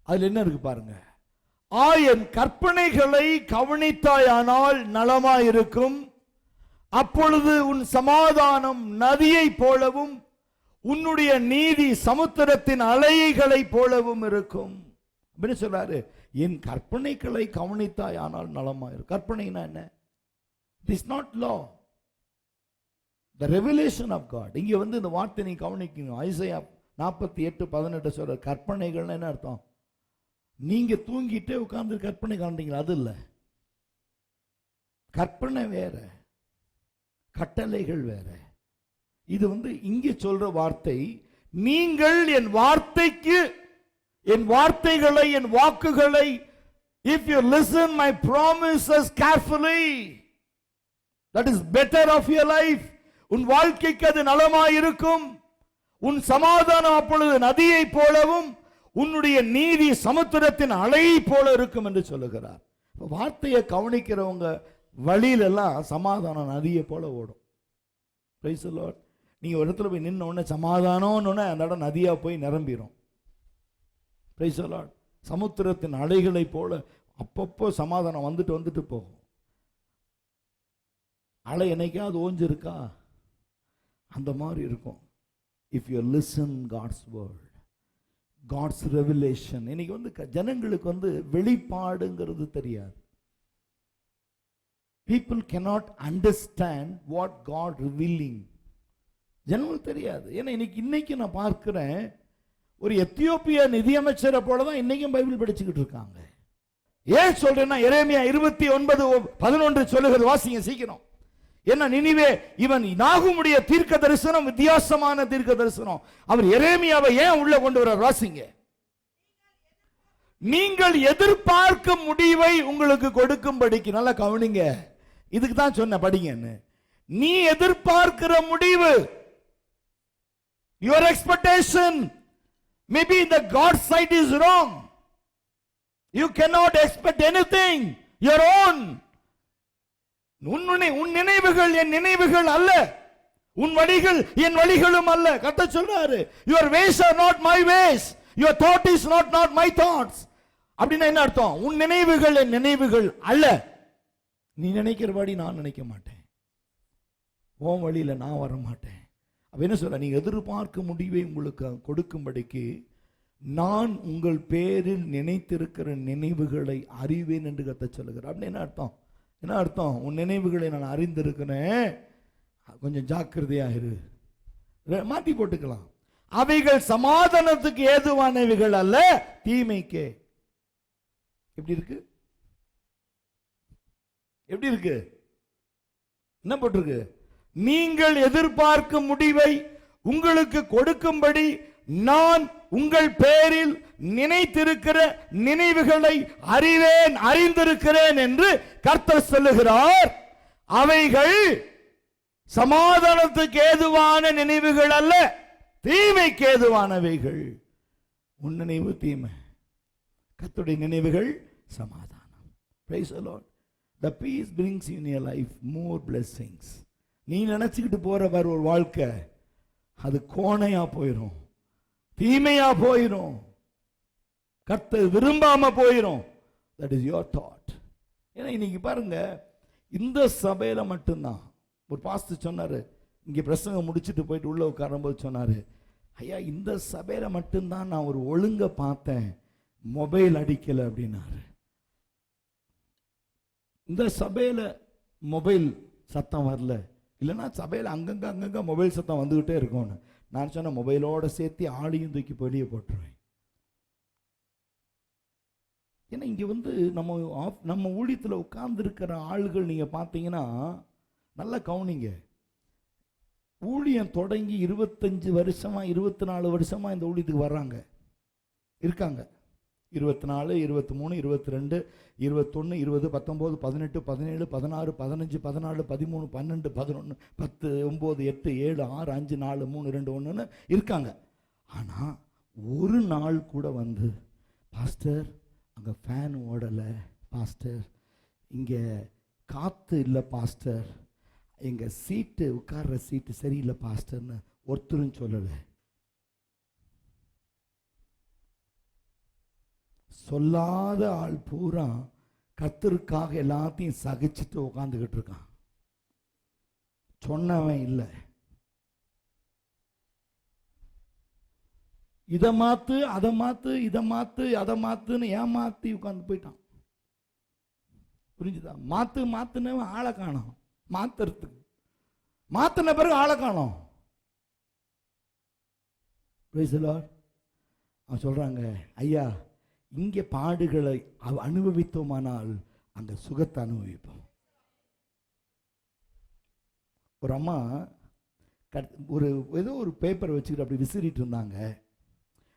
A: அதுல என்ன இருக்கு பாருங்க. என் கற்பனைகளை கவனித்தாயானால் நலமாயிருக்கும், அப்பொழுது உன் சமாதானம் நதியை போலவும் உன்னுடைய நீதி சமுத்திரத்தின் அலைகளை போலவும் இருக்கும் அப்படின்னு சொல்றாரு. என் கற்பனைகளை கவனித்தாயானால் நலமாயிருக்கும். கற்பனைனா என்ன? It is not law, the revelation of God. இங்க வந்து இந்த வார்த்தை நீ கவனிக்கணும். ஐசையா 48:18 சொல்ற கற்பனைகள் என்ன அர்த்தம்? நீங்க தூங்கிட்டே உட்கார்ந்து கற்பனை காண்றீங்களா? அது இல்ல. கற்பனை வேற, கட்டளைகள் வேற. இது வந்து இங்க சொல்ற வார்த்தை, நீங்கள் என் வார்த்தைக்கு, என் வார்த்தைகளை, என் வாக்குகளை, if you listen my promises carefully, that is better of your life. உன் வாழ்க்கைக்கு அது நலமாயிருக்கும். உன் சமாதானம் அப்பொழுது நதியை போலவும் உன்னுடைய நீதி சமுத்திரத்தின் அலை போல இருக்கும் என்று சொல்லுகிறார். வார்த்தையை கவனிக்கிறவங்க வழியிலெல்லாம் சமாதானம் நதியை போல ஓடும். Price the Lord. நீங்க ஒரு இடத்துல போய் நின்ன உடனே சமாதானம்னு அந்த இடம் நதியா போய் நிரம்பிடும். Price the Lord. சமுத்திரத்தின் அலைகளை போல அப்பப்போ சமாதானம் வந்துட்டு வந்துட்டு போகும். அலை என்னைக்காவது ஓஞ்சிருக்கா? அந்த மாதிரி இருக்கும். If you listen God's word, God's revelation. இன்னைக்கு வந்து ஜனங்களுக்கு வந்து வெளிப்பாடுங்கிறது தெரியாது. People cannot understand what God revealing. ஜனங்களுக்கு தெரியாது. ஏன்னா இன்னைக்கு நான் பார்க்கிறேன், ஒரு எத்தியோப்பியா நிதியமைச்சரை போல தான் இன்னைக்கும் பைபிள் படிச்சுக்கிட்டு இருக்காங்க. ஏன் சொல்றேன்னா, எரேமியா 29:11 சொல்லுகிறது. வாசிங்க சீக்கிரம். என்ன நினிவே, இவன் நாகுமுடைய தீர்க்க தரிசனம் வித்தியாசமான தீர்க்க தரிசனம். அவர் எரேமியாவை ஏன் உள்ள கொண்டு வர? வாசிங்க. நீங்கள் எதிர்பார்க்கும் முடிவை உங்களுக்கு கொடுக்கும்படிக்கு. நல்லா கவனிங்க, இதுக்கு தான் சொன்ன படிங்கன்னு. நீ எதிர்பார்க்கிற முடிவு, your expectation maybe the God's side is wrong. You cannot expect anything your own. உன் நினைவுகள் என் நினைவுகள் அல்ல, உன் வழிகள் என் வழிகளும் அல்ல. கர்த்தர் சொல்றாரு, your ways are not my ways, your thought is not my thoughts. அப்படின்னா என்ன அர்த்தம்? உன் நினைவுகள் என் நினைவுகள் அல்ல. நீ நினைக்கிறபடி நான் நினைக்க மாட்டேன், உன் வழியில நான் வர மாட்டேன். அப்ப என்ன சொல்ற? நீங்க எதிர்பார்க்கும் முடிவை உங்களுக்கு கொடுக்கும்படிக்கு நான் உங்கள் பேரில் நினைத்திருக்கிற நினைவுகளை அறிவேன் என்று கர்த்தர் சொல்லுகிறார். அப்படின்னு என்ன அர்த்தம்? என்ன அர்த்தம்? உன் நினைவுகளை நான் அறிந்திருக்கிறேன், கொஞ்சம் ஜாக்கிரதையா இரு. மாட்டி போட்டுக்கலாம். அவைகள் சமாதானத்துக்கு ஏதுவானவைகள் அல்ல, தீமைக்கே. எப்படி இருக்கு? எப்படி இருக்கு? என்ன போட்டிருக்கு? நீங்கள் எதிர்பார்க்கும் முடிவை உங்களுக்கு கொடுக்கும்படி நான் உங்கள் பேரில் நினைத்திருக்கிற நினைவுகளை அறிவேன், அறிந்திருக்கிறேன் என்று கர்த்தர் சொல்லுகிறார். அவைகள் சமாதானத்துக்கு ஏதுவான நினைவுகள் அல்ல, தீமைக்கு ஏதுவானவைகள். உன் நினைவு தீமை, கர்த்தருடைய நினைவுகள் சமாதானம். Praise the Lord. The peace brings in your life more blessings. நீ நினைச்சுக்கிட்டு போற ஒரு வாழ்க்கை அது கோணையா போயிடும், தீமையா போயிடும், கர்த்தர் விரும்பாம போயிடும். That is your thought. ஏன்னா இன்னைக்கு பாருங்க, இந்த சபையில மட்டும்தான் ஒரு பாஸ்டர் சொன்னாரு, இங்கே பிரசங்கம் முடிச்சுட்டு போயிட்டு உள்ள உட்காரும்போது சொன்னாரு, ஐயா இந்த சபையில மட்டும்தான் நான் ஒரு ஒழுங்க பார்த்தேன், மொபைல் அடிக்கல அப்படின்னாரு. இந்த சபையில மொபைல் சத்தம் வரல, இல்லைன்னா சபையில் அங்கங்க மொபைல் சத்தம் வந்துகிட்டே இருக்கும்னு நான் சொன்ன, மொபைலோட சேர்த்து ஆளையும் தூக்கி வெளியே போட்டுருவேன். ஏன்னா இங்க நம்ம ஊழியத்தில் உட்கார்ந்து இருக்கிற ஆளுகள் நீங்க பார்த்தீங்கன்னா நல்லா கவனிங்க. ஊழியம் தொடங்கி 25 வருஷமா 24 வருஷமா இந்த ஊழியத்துக்கு வர்றாங்க, இருக்காங்க. 24, 23, 22, 21, 20, 19, 18, 17, 16, 15, 14, 13, 12, 11, 10, 9, 8, 7, 6, 5, 4, 3, 2, 1 இருக்காங்க. ஆனா ஒரு நாள் கூட வந்து, பாஸ்டர் அங்க ஃபேன் ஓடல பாஸ்டர், இங்க காத்து இல்லை பாஸ்டர், எங்க சீட்டு உட்கார்ற சீட்டு சரியில்லை பாஸ்டர்னு ஒருத்தரும் சொல்லலை. சொல்லாத ஆள் பூரா கர்த்தருக்காக எல்லாத்தையும் சகிச்சுட்டு உட்காந்துக்கிட்டு இருக்கான். சொன்னவன் இல்லை. இதை மாத்து அதை மாத்து இதை மாத்து அதை மாத்துன்னு ஏமாத்தி உட்காந்து போயிட்டான். புரிஞ்சுதா? மாத்துனவன் ஆளை காணோம், மாத்துறதுக்கு மாத்தின பிறகு ஆளை காணோம். அவன் சொல்றாங்க, ஐயா இங்கே பாடுகளை அனுபவித்தோமானால் அங்க சுகத்தை அனுபவிப்போம். ஒரு அம்மா ஏதோ ஒரு பேப்பரை வச்சுக்கிட்டு அப்படி விசிறிட்டு இருந்தாங்க.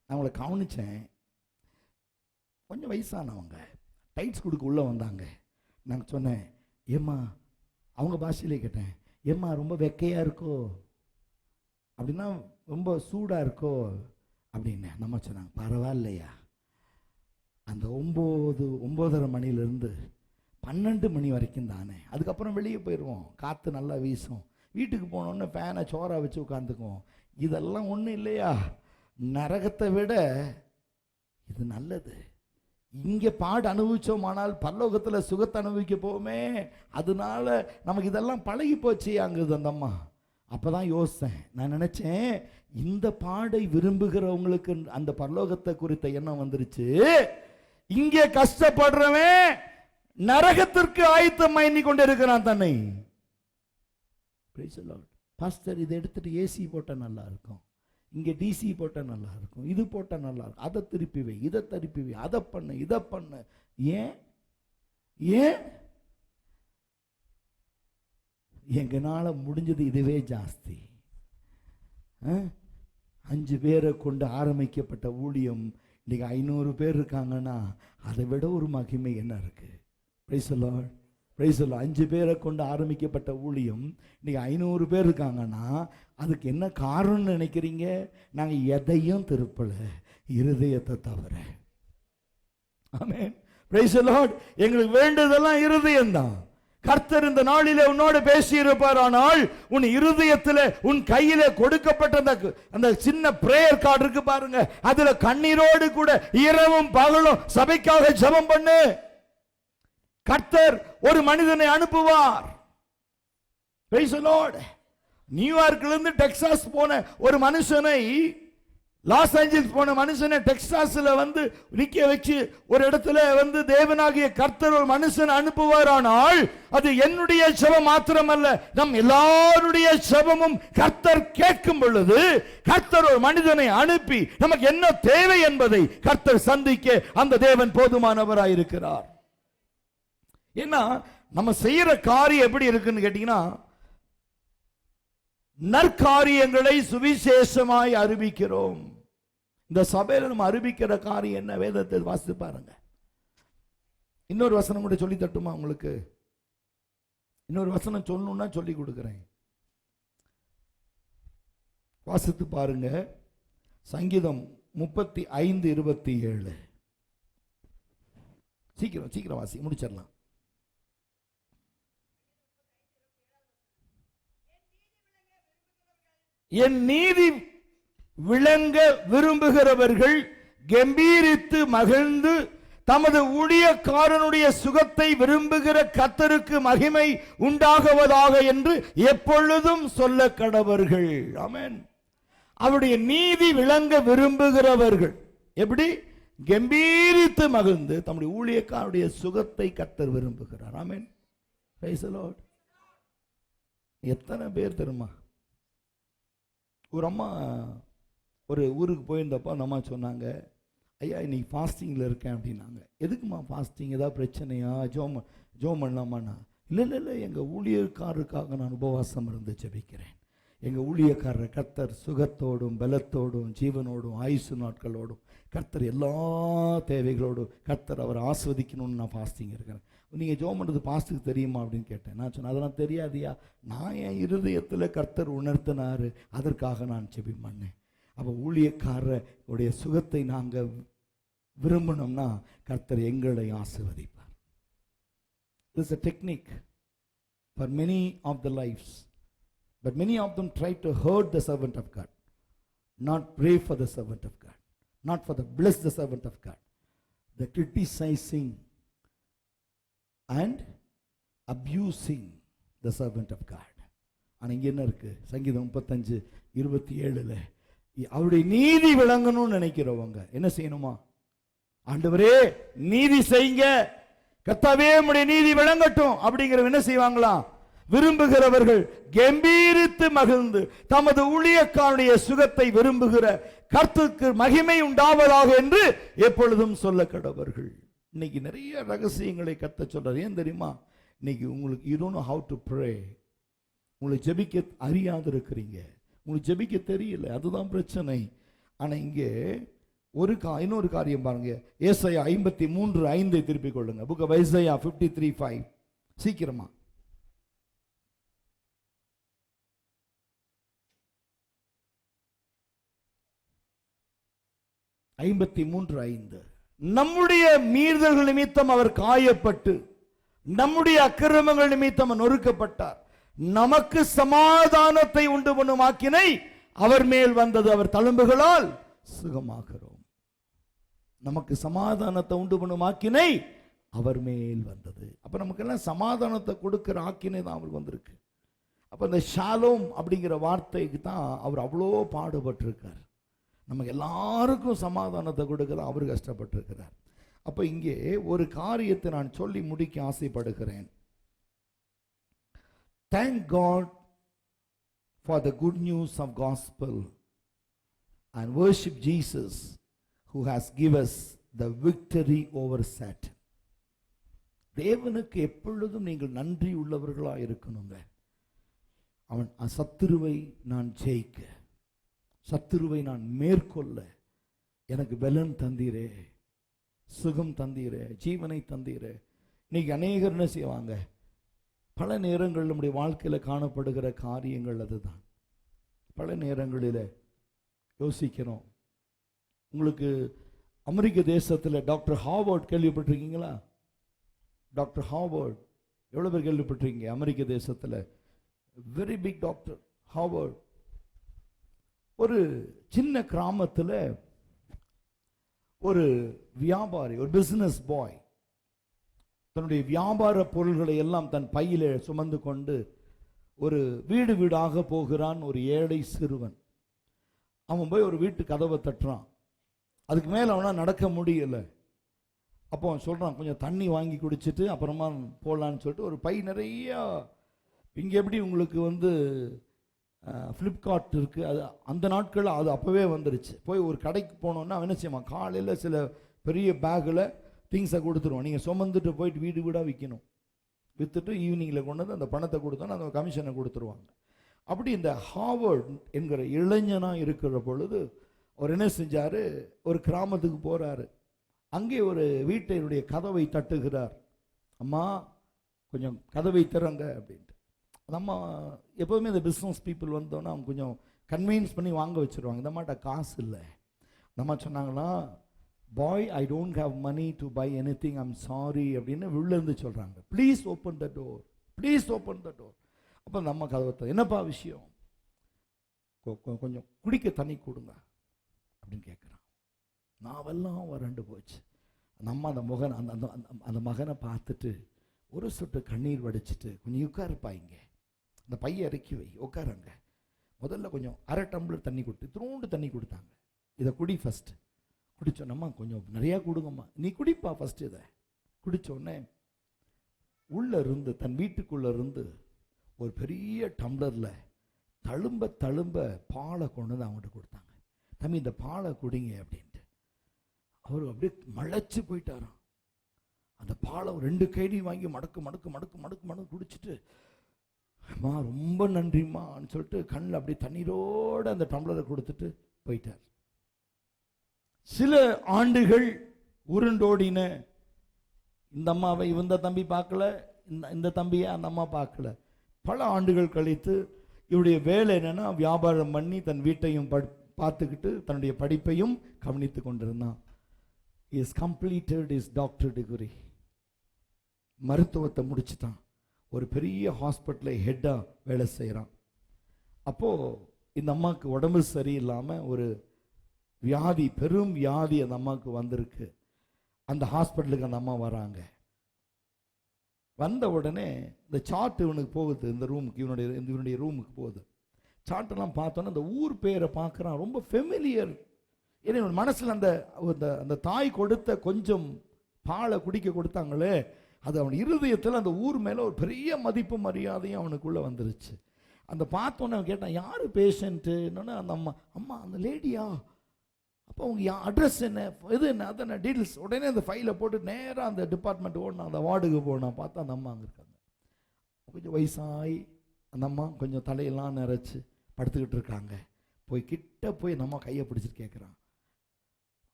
A: நான் அவங்கள கவனிச்சேன். கொஞ்சம் வயசானவங்க டைட்ஸ் கொடுக்க உள்ள வந்தாங்க. நான் சொன்னேன், ஏம்மா, அவங்க பாஷையிலே கேட்டேன், ஏம்மா ரொம்ப வெக்கையா இருக்கோ அப்படின்னா, ரொம்ப சூடா இருக்கோ அப்படின்னு. நம்ம சொன்னாங்க, பரவாயில்லையா, அந்த 9:30 மணிலேருந்து 12 மணி வரைக்கும் தானே, அதுக்கப்புறம் வெளியே போயிடுவோம், காற்று நல்லா வீசும், வீட்டுக்கு போனோன்னு ஃபேனை சோறா வச்சு உட்காந்துக்குவோம். இதெல்லாம் ஒன்றும் இல்லையா, நரகத்தை விட இது நல்லது. இங்கே பாடு அனுபவிச்சோமானால் பரலோகத்தில் சுகத்தை அனுபவிக்க போவோமே, அதனால நமக்கு இதெல்லாம் பழகி போச்சு அங்குது அந்த அம்மா. அப்போதான் யோசித்தேன், நான் நினச்சேன், இந்த பாடை விரும்புகிறவங்களுக்கு அந்த பரலோகத்தை குறித்த எண்ணம் வந்துருச்சு. இங்கே கஷ்டப்படுறவன் நரகத்திற்கு ஆயத்தம் எண்ணி கொண்டு இருக்கிறான் தன்னை. பாஸ்டர் இதை எடுத்துட்டு ஏசி போட்டா நல்லா இருக்கும், இங்கே டிசி போட்டால் நல்லா இருக்கும், இது போட்டால் நல்லா இருக்கும், அதை திருப்பி வை, இதை திருப்பி வை, அதை பண்ணு, இதை பண்ணு. ஏன் ஏன் எங்களால முடிஞ்சது இதுவே ஜாஸ்தி. 5 பேரை கொண்டு ஆரம்பிக்கப்பட்ட ஊழியம் இன்னைக்கு 500 பேர் இருக்காங்கன்னா அதை விட ஒரு மகிமை என்ன இருக்கு? Price the Lord, price the Lord. 5 பேரை கொண்டு ஆரம்பிக்கப்பட்ட ஊழியம் இன்னைக்கு 500 பேர் இருக்காங்கன்னா அதுக்கு என்ன காரணம்னு நினைக்கிறீங்க? நாங்கள் எதையும் திருப்பல, இருதயத்தை தவிர. ஆமென், பிரைஸ் தி லார்ட். எங்களுக்கு வேண்டதெல்லாம் இருதயம் தான். கர்த்தர் இந்த நாளிலே உன்னோடு பேசி இருப்பார். ஆனால் உன் இருதயத்தில் உன் கையில கொடுக்கப்பட்ட அந்த சின்ன பிரேயர் கார்டு இருக்கு பாருங்க, அதுல கண்ணீரோடு கூட இரவும் பகலும் சபைக்காக ஜெபம் பண்ணு. கர்த்தர் ஒரு மனிதனை அனுப்புவார். Price the Lord. நியூயார்க்ல இருந்து டெக்சாஸ் போன ஒரு மனுஷனை, லாஸ் ஏஞ்சல்ஸ் போன மனுஷனை டெக்சாஸ்ல வந்து நிக்க வச்சு ஒரு இடத்துல வந்து தேவனாகிய கர்த்தர் ஒரு மனுஷன் அனுப்புவார். ஆனால் அது என்னுடைய ஜெபம் மாத்திரமல்ல, நம் எல்லாருடைய ஜெபமும் கர்த்தர் கேட்கும் பொழுது கர்த்தர் ஒரு மனிதனை அனுப்பி நமக்கு என்ன தேவை என்பதை கர்த்தர் சந்திக்க அந்த தேவன் போதுமானவராய் இருக்கிறார். ஏன்னா நம்ம செய்யற காரியம் எப்படி இருக்குன்னு கேட்டீங்கன்னா, நற்காரியங்களை சுவிசேஷமாய் அறிவிக்கிறோம். இந்த சபையில நம்ம அறிவிக்கிற காரியம் என்ன? வேதத்தை வாசித்து பாருங்க. இன்னொரு வசனம் கூட சொல்லி தட்டுமா உங்களுக்கு? இன்னொரு வசனம் சொல்லணும்னா சொல்லி கொடுக்கிறேன். வாசித்து பாருங்க. சங்கீதம் 35:27. சீக்கிரம் சீக்கிரம் வாசி, முடிச்சிடலாம். என் நீதி விளங்க விரும்புகிறவர்கள் கம்பீரித்து மகிழ்ந்து தமது ஊழியக்காரனுடைய சுகத்தை விரும்புகிற கர்த்தருக்கு மகிமை உண்டாகுவதாக என்று எப்பொழுதும் சொல்ல கடவர்கள். ஆமென். அவருடைய நீதி விளங்க விரும்புகிறவர்கள் எப்படி? கம்பீரித்து மகிழ்ந்து தம்முடைய ஊழியக்காரனுடைய சுகத்தை கர்த்தர் விரும்புகிறார். ஆமென். Praise the Lord. எத்தனை பேர் தெரியுமா? ஒரு அம்மா ஒரு ஊருக்கு போயிருந்தப்போ அந்த அம்மா சொன்னாங்க, ஐயா இன்னைக்கு ஃபாஸ்டிங்கில் இருக்கேன் அப்படின்னாங்க. எதுக்குமா ஃபாஸ்டிங்? ஏதாவது பிரச்சனையா? ஜோம் பண்ணலாமாண்ணா? இல்லை இல்லை இல்லை, எங்கள் ஊழியக்காரருக்காக நான் உபவாசம் இருந்து ஜெபிக்கிறேன். எங்கள் ஊழியக்காரர் கர்த்தர் சுகத்தோடும் பலத்தோடும் ஜீவனோடும் ஆயுசு நாட்களோடும் கர்த்தர் எல்லா தேவைகளோடும் கர்த்தர் அவர் ஆஸ்வதிக்கணும்னு நான் ஃபாஸ்டிங் இருக்கிறேன். நீங்கள் ஜோம் பண்ணுறது பாஸ்ட்டுக்கு தெரியுமா அப்படின்னு கேட்டேன். நான் சொன்னேன், அதெல்லாம் தெரியாதியா, நான் என் இருதயத்தில் கர்த்தர் உணர்த்தினார், அதற்காக நான் ஜெபம் பண்ணேன். அப்போ ஊழியக்காரருடைய சுகத்தை நாங்கள் விரும்பணும்னா கர்த்தர் எங்களை ஆசீர்வதிப்பார். This is a technique for many of the lives, but many of them try to hurt the servant of God, not pray for the servant of God, not for the bless the servant of God. The criticizing and abusing the servant of God. ஆனால் இங்கே என்ன இருக்கு? சங்கீதம் 35:27 அவருடைய நீதி விளங்கணும்னு நினைக்கிறவங்க என்ன செய்யணுமா? ஆண்டவரே நீதி செய்யுங்க, கர்த்தாவே உம்முடைய நீதி விளங்கட்டும் அப்படிங்கிற என்ன செய்வாங்களாம்? விரும்புகிறவர்கள் கம்பீரித்து மகிழ்ந்து தமது ஊழியக்காரனுடைய சுகத்தை விரும்புகிற கர்த்தருக்கு மகிமை உண்டாவதாக என்று எப்பொழுதும் சொல்ல கடவர்கள். இன்னைக்கு நிறைய ரகசியங்களை கர்த்தர் சொல்றார். ஏன் தெரியுமா? இன்னைக்கு உங்களுக்கு you don't know how to pray. உங்களுக்கு ஜெபிக்க அறியாது இருக்கிறீங்க, உங்களுக்கு ஜெபிக்க தெரியல, அதுதான் பிரச்சனை. ஆனா இங்கே இன்னொரு காரியம் பாருங்க. ஏசாயா 53:5 திருப்பிக் கொள்ளுங்க. புக் ஆஃப் ஐசாயா 53:5 சீக்கிரமா. நம்முடைய மீறுதல்கள் நிமித்தம் அவர் காயப்பட்டு நம்முடைய அக்கிரமங்கள் நிமித்தம் நொறுக்கப்பட்டார், நமக்கு சமாதானத்தை உண்டு பண்ணும் ஆக்கினை அவர் மேல் வந்தது, அவர் தழும்புகளால் சுகமாகிறோம். நமக்கு சமாதானத்தை உண்டு பண்ணும் ஆக்கினை அவர் மேல் வந்தது. அப்ப நமக்கு எல்லாம் சமாதானத்தை கொடுக்கிற ஆக்கினை தான் அவர் வந்திருக்கு. அப்ப இந்த ஷாலோம் அப்படிங்கிற வார்த்தைக்கு தான் அவர் அவ்வளோ பாடுபட்டிருக்கார். நமக்கு எல்லாருக்கும் சமாதானத்தை கொடுக்க அவர் கஷ்டப்பட்டிருக்கிறார். அப்ப இங்கே ஒரு காரியத்தை நான் சொல்லி முடிக்க ஆசைப்படுகிறேன். Thank God for the good news of gospel and worship Jesus who has given us the victory over Satan. தேவனுக்கு எப்பொழுதும் நீங்கள் நன்றி உள்ளவர்களாக இருக்கணுங்க. அவன் சத்துருவை நான் ஜெயிக்க, சத்துருவை நான் மேற்கொள்ள எனக்கு பலன் தந்தீரே, சுகம் தந்தீரே, ஜீவனை தந்தீரே. இன்னைக்கு அநேகர் என்ன செய்வாங்க? பல நேரங்கள் நம்முடைய வாழ்க்கையில் காணப்படுகிற காரியங்கள் அதுதான். பல நேரங்களில் யோசிக்கிறோம். உங்களுக்கு அமெரிக்க தேசத்தில் டாக்டர் ஹார்வர்ட் கேள்விப்பட்டிருக்கீங்களா? டாக்டர் ஹார்வர்ட் எவ்வளோ பேர் கேள்விப்பட்டிருக்கீங்க? அமெரிக்க தேசத்தில் வெரி பிக் டாக்டர் ஹார்வர்ட். ஒரு சின்ன கிராமத்தில் ஒரு வியாபாரி, ஒரு பிசினஸ் பாய் தன்னுடைய வியாபார பொருள்களை எல்லாம் தன் பையில சுமந்து கொண்டு ஒரு வீடு வீடாக போகிறான். ஒரு ஏழை சிறுவன். அவன் போய் ஒரு வீட்டு கதவை தட்டுறான். அதுக்கு மேலே அவனா நடக்க முடியல. அப்போ அவன் சொல்றான், கொஞ்சம் தண்ணி வாங்கி குடிச்சிட்டு அப்புறமா போடலான்னு சொல்லிட்டு ஒரு பை நிறைய. இங்கே எப்படி உங்களுக்கு ஃப்ளிப்கார்ட் இருக்குது, அது அந்த நாட்களில் அது அப்போவே வந்துருச்சு. போய் ஒரு கடைக்கு போனோன்னா அவன் என்ன செய்வான்? காலையில் சில பெரிய பேக்கில் திங்ஸை கொடுத்துருவான். நீங்கள் சுமந்துட்டு போயிட்டு வீடு வீடாக விற்கணும். விற்றுட்டு ஈவினிங்கில் கொண்டு வந்து அந்த பணத்தை கொடுத்தோன்னா அந்த கமிஷனை கொடுத்துருவாங்க. அப்படி இந்த ஹாவர்ட் என்கிற இளைஞனா இருக்கிற பொழுது அவர் என்ன செஞ்சாரு, ஒரு கிராமத்துக்கு போறாரு. அங்கே ஒரு வீட்டினுடைய கதவை தட்டுகிறார். அம்மா கொஞ்சம் கதவை திறங்க அப்படின்ட்டு. நம்ம எப்போதுமே இந்த பிஸ்னஸ் பீப்புள் வந்தோன்னா அவங்க கொஞ்சம் கன்வின்ஸ் பண்ணி வாங்க வச்சுருவாங்க. இந்த மாட்ட காசு இல்லை. நம்ம சொன்னாங்கன்னா, பாய் I don't have money to buy any thing, I'm sorry அப்படின்னு உள்ளேருந்து சொல்கிறாங்க. Please open the door, please open the door. அப்போ நம்ம கதவை, என்னப்பா விஷயம், கொஞ்சம் குடிக்க தண்ணி கொடுங்க அப்படின்னு கேட்குறான். நாவெல்லாம் வறண்டு போச்சு. நம்ம அந்த மகனை பார்த்துட்டு ஒரு சொட்டு கண்ணீர் வடிச்சிட்டு, கொஞ்சம் உட்காருப்பாங்க, இந்த பையை இறக்கி வை, உட்காருங்க, முதல்ல கொஞ்சம் அரை டம்ளர் தண்ணி கொடுத்து திருண்டு தண்ணி கொடுத்தாங்க. இதை குடி ஃபஸ்ட்டு. குடித்தோன்னம்மா கொஞ்சம் நிறையா கொடுங்கம்மா, நீ குடிப்பா ஃபஸ்ட்டு. இதை குடித்தோடனே உள்ளே இருந்து தன் வீட்டுக்குள்ளே இருந்து ஒரு பெரிய டம்ளரில் தழும்ப தழும்ப பாலை கொண்டு வந்து அவங்ககிட்ட கொடுத்தாங்க. தம்பி இந்த பாலை குடிங்க அப்படின்ட்டு. அவர் அப்படியே மலைச்சு போயிட்டாராம். அந்த பாலை 2 கைடி வாங்கி மடக்கு மடக்கு மடக்கு மடக்கு மடக்கு குடிச்சிட்டு, அம்மா ரொம்ப நன்றிம்மான்னு சொல்லிட்டு கண்ணில் அப்படியே தண்ணீரோடு அந்த டம்ளரை கொடுத்துட்டு போயிட்டார். சில ஆண்டுகள் உருண்டோடின. இந்த அம்மாவை இந்த தம்பி பார்க்கல, இந்த தம்பியை அந்த அம்மா பார்க்கல. பல ஆண்டுகள் கழித்து இவருடைய வேலை என்னன்னா, வியாபாரம் பண்ணி தன் வீட்டையும் பார்த்துக்கிட்டு தன்னுடைய படிப்பையும் கவனித்து கொண்டிருந்தான். Is completed is doctor degree. மருத்துவத்தை முடிச்சுட்டான். ஒரு பெரிய ஹாஸ்பிட்டலில் ஹெட்டாக வேலை செய்கிறான். அப்போது இந்த அம்மாவுக்கு உடம்பு சரியில்லாமல் ஒரு வியாதி, பெரும் வியாதி அந்த அம்மாவுக்கு வந்திருக்கு. அந்த ஹாஸ்பிட்டலுக்கு அந்த அம்மா வராங்க. வந்த உடனே இந்த சார்ட் இவனுக்கு போகுது, இந்த ரூமுக்கு, இவனுடைய ரூமுக்கு போகுது. சார்ட்டெல்லாம் பார்த்தோன்னா அந்த ஊர் பேரை பார்க்குறான், ரொம்ப ஃபெமிலியர். ஏன்னா இவன் மனசில் அந்த தாய் கொடுத்த கொஞ்சம் பாலை குடிக்க கொடுத்தாங்களே, அது அவன் இருதயத்தில் அந்த ஊர் மேலே ஒரு பெரிய மதிப்பு மரியாதையும் அவனுக்குள்ளே வந்துருச்சு. அந்த பார்த்தோன்னே அவன் கேட்டான், யார் பேஷண்ட்டு என்னன்னா, அந்த அம்மா அந்த லேடியா, அப்போ அவங்க அட்ரஸ் என்ன, இது என்ன, அதென்ன டீட்டெயில்ஸ். உடனே அந்த ஃபைலை போட்டு நேராக அந்த டிபார்ட்மெண்ட் ஓடணும், அந்த வார்டுக்கு போனான். பார்த்தா அந்த அம்மா அங்கே இருக்காங்க. கொஞ்சம் வயசாகி அந்த அம்மா கொஞ்சம் தலையெல்லாம் நிறச்சி படுத்துக்கிட்டு இருக்காங்க. போய் கிட்ட போய் நம்ம கையை பிடிச்சிட்டு கேட்குறான்,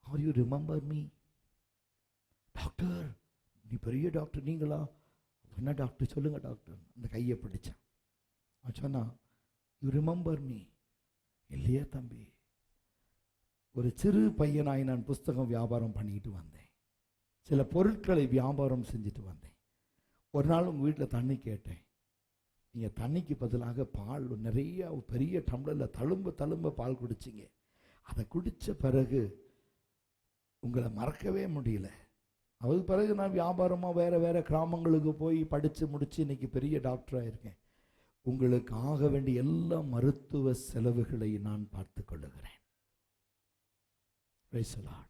A: are you remember me? Doctor, நீ பெரிய டாக்டர் நீங்களா? என்ன டாக்டர், சொல்லுங்க டாக்டர். அந்த கையை பிடிச்சான். அவன் சொன்னான், யூ ரிமெம்பர் மீ? இல்லையே தம்பி, ஒரு சிறு பையனாய் நான் புஸ்தகம் வியாபாரம் பண்ணிக்கிட்டு வந்தேன், சில பொருட்களை வியாபாரம் செஞ்சுட்டு வந்தேன். ஒரு நாள் உங்கள் வீட்டில் தண்ணி கேட்டேன், நீங்கள் தண்ணிக்கு பதிலாக பால் நிறைய பெரிய டம்ளரில் தழும்ப தழும்ப பால் குடிச்சிங்க. அதை குடித்த பிறகு உங்களை மறக்கவே முடியல. அதுக்கு பிறகு நான் வியாபாரமாக வேறு கிராமங்களுக்கு போய் படித்து முடித்து இன்றைக்கி பெரிய டாக்டராக இருக்கேன். உங்களுக்கு ஆக வேண்டிய எல்லா மருத்துவ செலவுகளை நான் பார்த்து கொள்ளுகிறேன். Praise the Lord.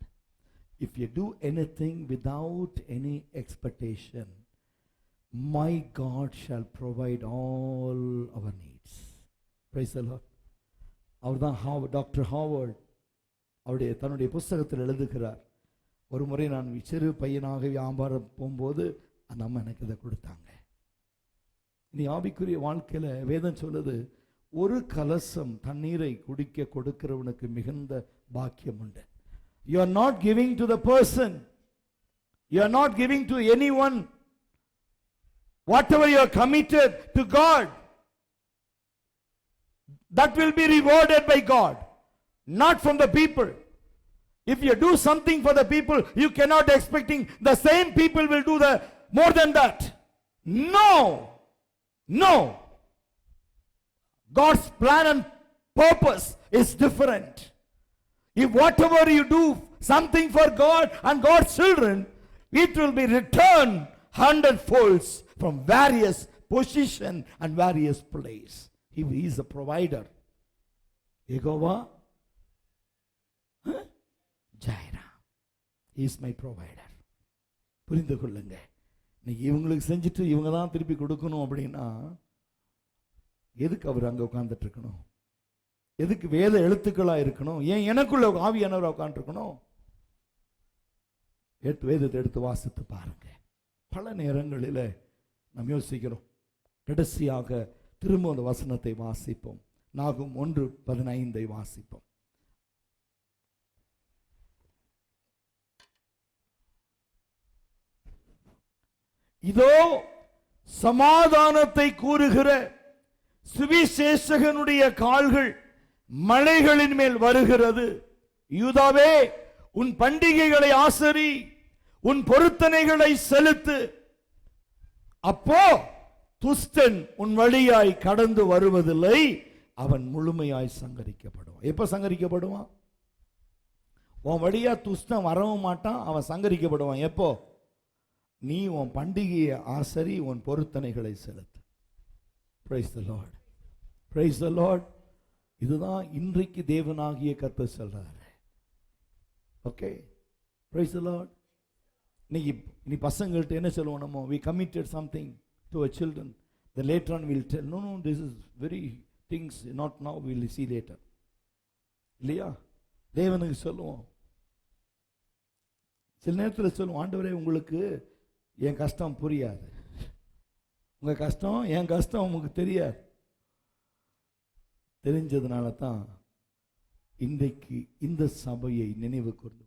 A: If you do anything without any expectation, my God shall provide all our needs. Praise the Lord. அவர்தான் டாக்டர் ஹாவர்ட் அவருடைய தன்னுடைய புஸ்தகத்தில் எழுதுகிறார், ஒரு முறை நான் சிறு பையனாக வியாபாரம் போகும்போது அந்த அம்மா எனக்கு இதை கொடுத்தாங்க. நீ ஆவிக்குரிய வாழ்க்கையில் வேதம் சொல்லுது, ஒரு கலசம் தண்ணீரை குடிக்க கொடுக்கிறவனுக்கு மிகுந்த பாக்கியம் உண்டு. You are not giving to the person, you are not giving to anyone. Whatever you are committed to God, that will be rewarded by God, not from the people. If you do something for the people, you cannot expecting the same people will do the more than that. No. God's plan and purpose is different. If whatever you do something for God and God's children, it will be returned 100-folds from various position and various place. He is a provider. Jehovah Jireh, he is my provider. புரிந்து கொள்ளுங்க. இன்னைக்கு இவங்களுக்கு செஞ்சுட்டு இவங்க தான் திருப்பி கொடுக்கணும் அப்படின்னா எதுக்கு அவர் அங்கே உட்கார்ந்துட்டு இருக்கணும்? எதுக்கு வேத எழுத்துக்களா இருக்கணும்? ஏன் எனக்குள்ள ஆவியானவரா உட்கார்ந்துருக்கணும்? வேதத்தை எடுத்து வாசித்து பாருங்க. பல நேரங்களில் நாம் யோசிக்கிறோம், கடைசியாக திரும்ப அந்த வசனத்தை வாசிப்போம். நாகும் 1:15 வாசிப்போம். இதோ சமாதானத்தை கூறுகிற சுவிசேஷகனுடைய கால்கள் மலைகளின் மேல் வருகிறது. யூதாவே, உன் பண்டிகைகளை ஆசரி, உன் பொருத்தனைகளை செலுத்து. அப்போ துஷ்டன் உன் வழியாய் கடந்து வருவதில்லை, அவன் முழுமையாய் சங்கரிக்கப்படுவான். எப்ப சங்கரிக்கப்படுவான்? உன் வழியா துஷ்டன் வரவும் மாட்டான், அவன் சங்கரிக்கப்படுவான். எப்போ? நீ உன் பண்டிகையை ஆசரி, உன் பொருத்தனைகளை செலுத்து. Praise the Lord. Praise the Lord. இதுதான் இன்றைக்கு தேவனாகிய கர்த்தர் சொல்றாரு. Okay, praise the Lord. நீ பசங்கள்ட்ட என்ன சொல்லுவோம்? நம்ம we committed something to our children, then later on we'll tell, no, this is very things, not now, we'll see later. இல்லையா? தேவனுக்கு சொல்லுவோம். சில நேரத்தில் சொல்லுவோம், ஆண்டவரே, உங்களுக்கு என் கஷ்டம் புரியாது, உங்க கஷ்டம் என் கஷ்டம் உங்களுக்கு தெரியாது. தெரிஞ்சதுனால தான் இன்றைக்கு இந்த சபையை நினைவு கூர்ந்து